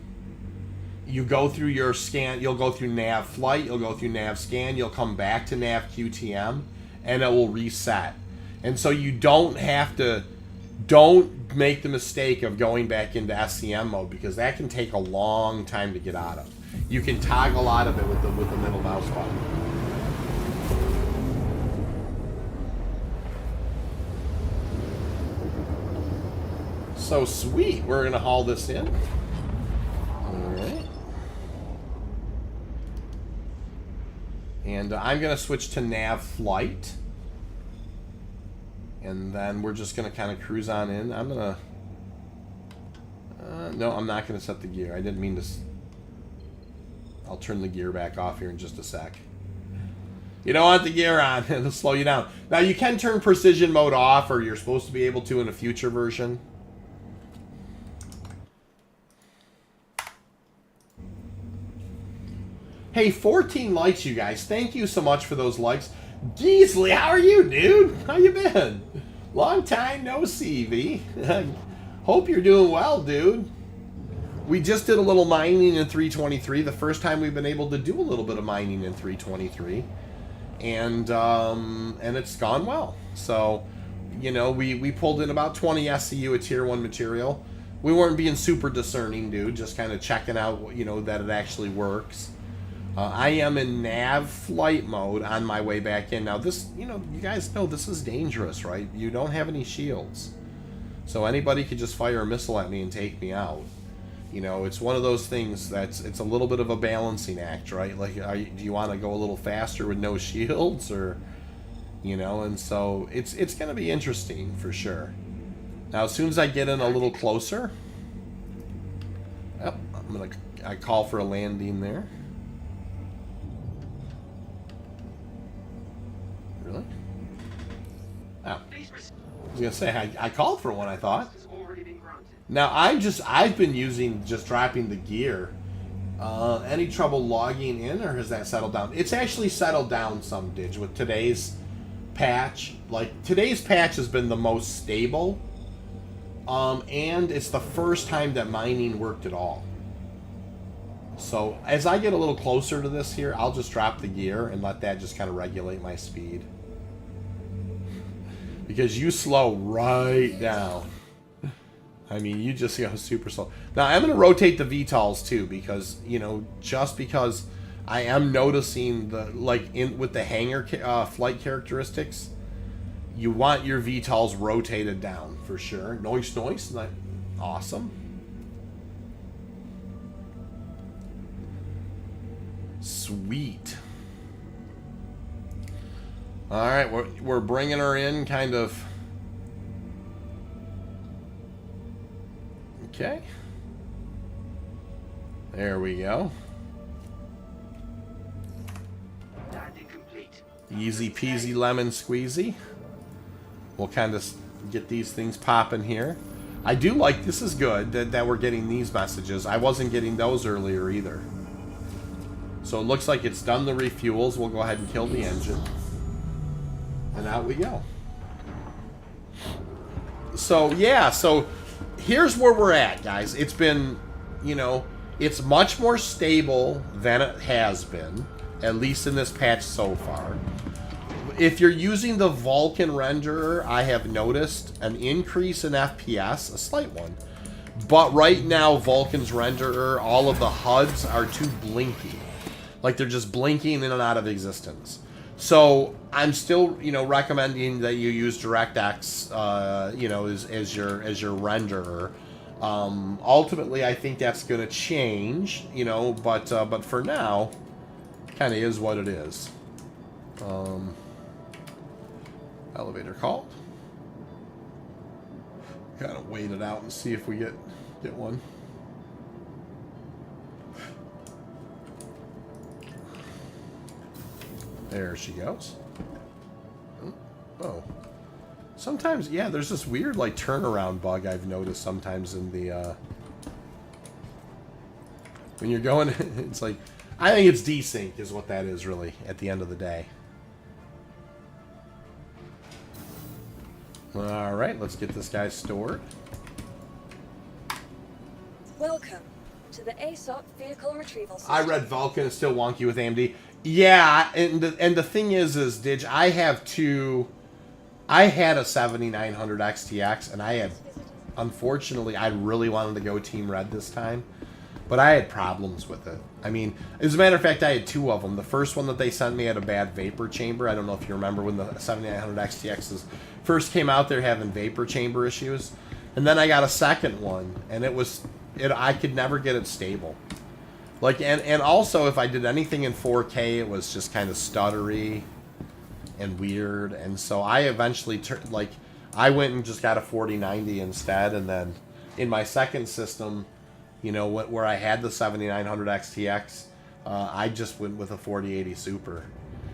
[SPEAKER 1] you go through your scan, you'll go through nav flight, you'll go through nav scan, you'll come back to nav QTM, and it will reset. And so you don't make the mistake of going back into SCM mode, because that can take a long time to get out of. You can toggle out of it with the middle mouse button. So sweet. We're going to haul this in. All right. And I'm going to switch to nav flight. And then we're just going to kind of cruise on in. I'm going to... no, I'm not going to set the gear. I didn't mean to... I'll turn the gear back off here in just a sec. You don't want the gear on. It'll slow you down. Now, you can turn precision mode off, or you're supposed to be able to in a future version. Hey, 14 likes, you guys. Thank you so much for those likes. Geesley, how are you, dude? How you been? Long time no see, V. Hope you're doing well, dude. We just did a little mining in 323. The first time we've been able to do a little bit of mining in 323. And it's gone well. So, we pulled in about 20 SCU of Tier 1 material. We weren't being super discerning, dude. Just kind of checking out, that it actually works. I am in nav flight mode on my way back in. Now this, you guys know this is dangerous, right? You don't have any shields. So anybody could just fire a missile at me and take me out. It's one of those things it's a little bit of a balancing act, right? Like, do you want to go a little faster with no shields, or, and so it's going to be interesting for sure. Now, as soon as I get in a little closer, yep, I call for a landing there. Really? Oh. I was gonna say I called for one, I thought. Now I've been using just dropping the gear. Any trouble logging in, or has that settled down? It's actually settled down some, Dig, with today's patch. Like, today's patch has been the most stable. And it's the first time that mining worked at all. So as I get a little closer to this here, I'll just drop the gear and let that just kind of regulate my speed. Because you slow right down. I mean, you just go super slow. Now, I'm going to rotate the VTOLs too, because, you know, just because I am noticing the, like, with the hangar flight characteristics, you want your VTOLs rotated down for sure. Noise, noise. Awesome. Sweet. All right, we're bringing her in kind of. Okay. There we go. Easy peasy lemon squeezy. We'll kind of get these things popping here. I do like, this is good that we're getting these messages. I wasn't getting those earlier either. So it looks like it's done the refuels. We'll go ahead and kill the engine. And out we go. So, yeah, so here's where we're at, guys. It's been, you know, it's much more stable than it has been, at least in this patch so far. If you're using the Vulcan renderer, I have noticed an increase in FPS, a slight one. But right now, Vulcan's renderer, all of the HUDs are too blinky. Like, they're just blinking in and out of existence. So I'm still, you know, recommending that you use DirectX, you know, as your renderer. Ultimately, I think that's going to change, you know, but for now, kind of is what it is. Elevator called. Gotta wait it out and see if we get one. There she goes. Oh. Sometimes, yeah, there's this weird, like, turnaround bug I've noticed sometimes in the, when you're going, it's like, I think it's desync is what that is, really, at the end of the day. Alright, let's get this guy stored.
[SPEAKER 2] Welcome to the ASOP vehicle retrieval system.
[SPEAKER 1] I read Vulcan is still wonky with AMD. Yeah, and the thing is Dig, I have I had a 7900 XTX, and I had, unfortunately, I really wanted to go Team Red this time, but I had problems with it. I mean, as a matter of fact, I had two of them. The first one that they sent me had a bad vapor chamber. I don't know if you remember when the 7900 XTXs first came out, they're having vapor chamber issues. And then I got a second one, and I could never get it stable. Like, and also, if I did anything in 4K, it was just kind of stuttery and weird. And so I eventually, I went and just got a 4090 instead. And then in my second system, you know, where I had the 7900 XTX, I just went with a 4080 Super.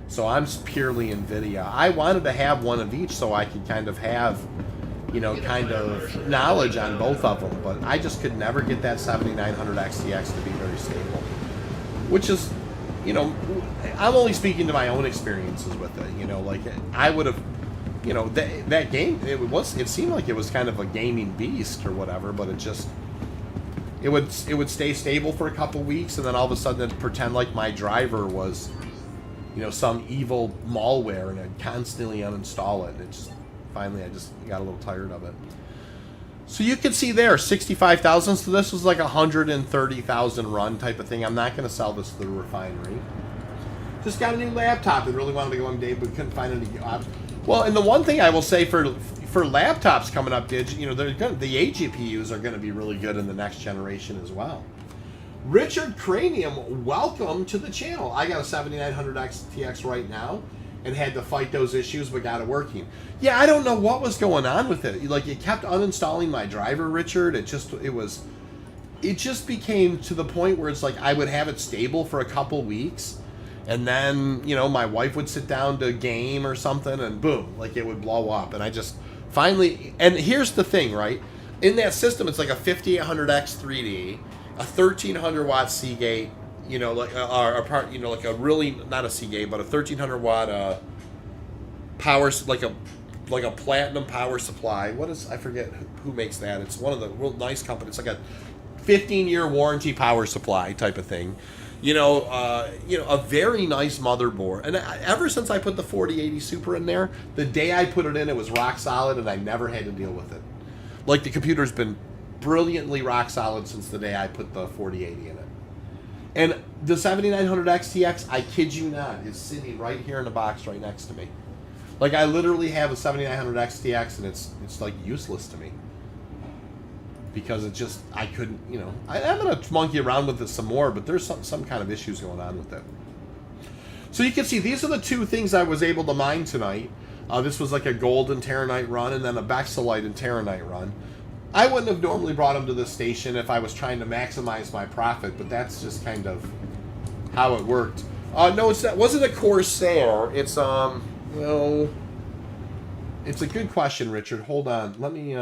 [SPEAKER 1] So I'm purely NVIDIA. I wanted to have one of each so I could kind of have, you know, kind of knowledge on both of them, but I just could never get that 7900 XTX to be very stable. Which is, you know, I'm only speaking to my own experiences with it, you know, like, I would have, you know, that game, it seemed like it was kind of a gaming beast or whatever, but it just, it would stay stable for a couple weeks, and then all of a sudden it'd pretend like my driver was, you know, some evil malware, and I'd constantly uninstall it, and it just, finally, I just got a little tired of it. So you can see there, 65,000. So this was like 130,000 run type of thing. I'm not going to sell this to the refinery. Just got a new laptop and really wanted to go on day, but couldn't find any. Well, and the one thing I will say for laptops coming up, you know, the AGPUs are going to be really good in the next generation as well. Richard Cranium, welcome to the channel. I got a 7900 XTX right now. and had to fight those issues, but got it working. Yeah, I don't know what was going on with it. Like, it kept uninstalling my driver, Richard. It just became to the point where it's like I would have it stable for a couple weeks, and then, you know, my wife would sit down to game or something, and boom, like it would blow up. And I just finally, and here's the thing, right? In that system, it's like a 5800X 3D, a 1300 watt Seagate, you know, like like a really, not a Seagate, but a 1300 watt power, like a platinum power supply. What is, I forget who makes that. It's one of the real nice companies. It's like a 15-year warranty power supply type of thing. You know, a very nice motherboard. And ever since I put the 4080 Super in there, the day I put it in, it was rock solid, and I never had to deal with it. Like, the computer's been brilliantly rock solid since the day I put the 4080 in it. And the 7900 XTX, I kid you not, is sitting right here in the box right next to me. Like, I literally have a 7900 XTX, and it's like useless to me. Because it just, I couldn't, you know, I'm going to monkey around with this some more, but there's some kind of issues going on with it. So you can see, these are the two things I was able to mine tonight. This was like a golden Terranite run, and then a Bexelite and Terranite run. I wouldn't have normally brought them to this station if I was trying to maximize my profit, but that's just kind of how it worked. No, it wasn't a Corsair. It's, well, it's a good question, Richard. Hold on. Let me,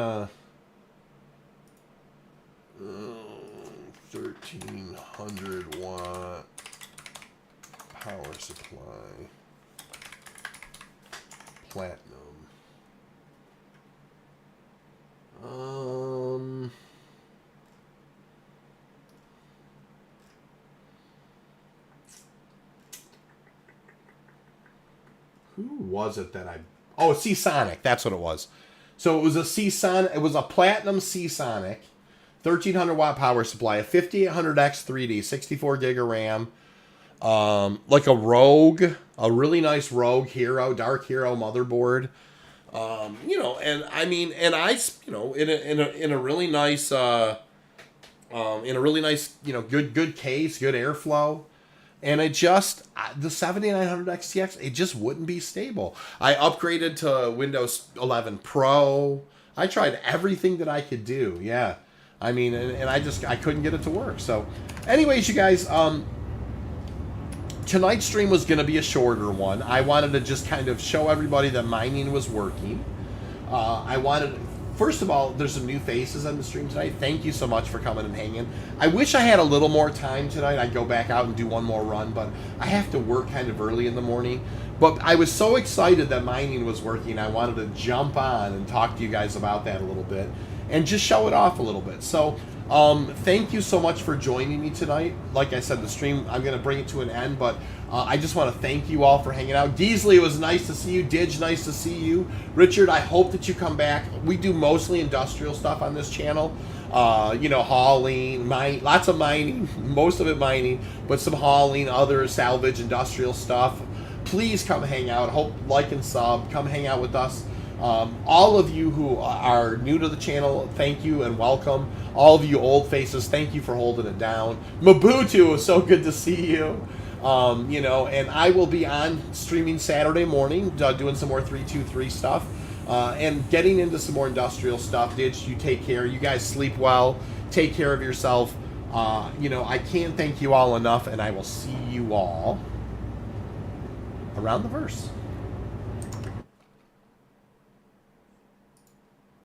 [SPEAKER 1] 1300 watt power supply, platinum. Who was it that I? Oh, Seasonic. That's what it was. So it was a Seasonic. It was a platinum Seasonic. 1300 watt power supply, a 5800X 3D, 64 gig of RAM, like a Rogue, a really nice Rogue Hero, Dark Hero motherboard, you know, and I mean, and I, you know, in a really nice, you know, good case, good airflow. And it just, the 7900 XTX, it just wouldn't be stable. I upgraded to Windows 11 Pro. I tried everything that I could do, yeah. I mean, and I couldn't get it to work. So, anyways, you guys, tonight's stream was going to be a shorter one. I wanted to just kind of show everybody that mining was working. First of all, there's some new faces on the stream tonight. Thank you so much for coming and hanging. I wish I had a little more time tonight. I'd go back out and do one more run, but I have to work kind of early in the morning. But I was so excited that mining was working, I wanted to jump on and talk to you guys about that a little bit and just show it off a little bit. So, thank you so much for joining me tonight. Like I said, the stream, I'm going to bring it to an end, but I just want to thank you all for hanging out. Deasley, it was nice to see you. Didge, nice to see you. Richard, I hope that you come back. We do mostly industrial stuff on this channel. You know, hauling, lots of mining, most of it mining, but some hauling, other salvage, industrial stuff. Please come hang out. Hope, like, and sub. Come hang out with us. All of you who are new to the channel, thank you and welcome. All of you old faces, thank you for holding it down. Mabutu, so good to see you. You know, and I will be on streaming Saturday morning, doing some more 323 stuff, and getting into some more industrial stuff. Did you take care? You guys sleep well. Take care of yourself. You know, I can't thank you all enough, and I will see you all around the verse.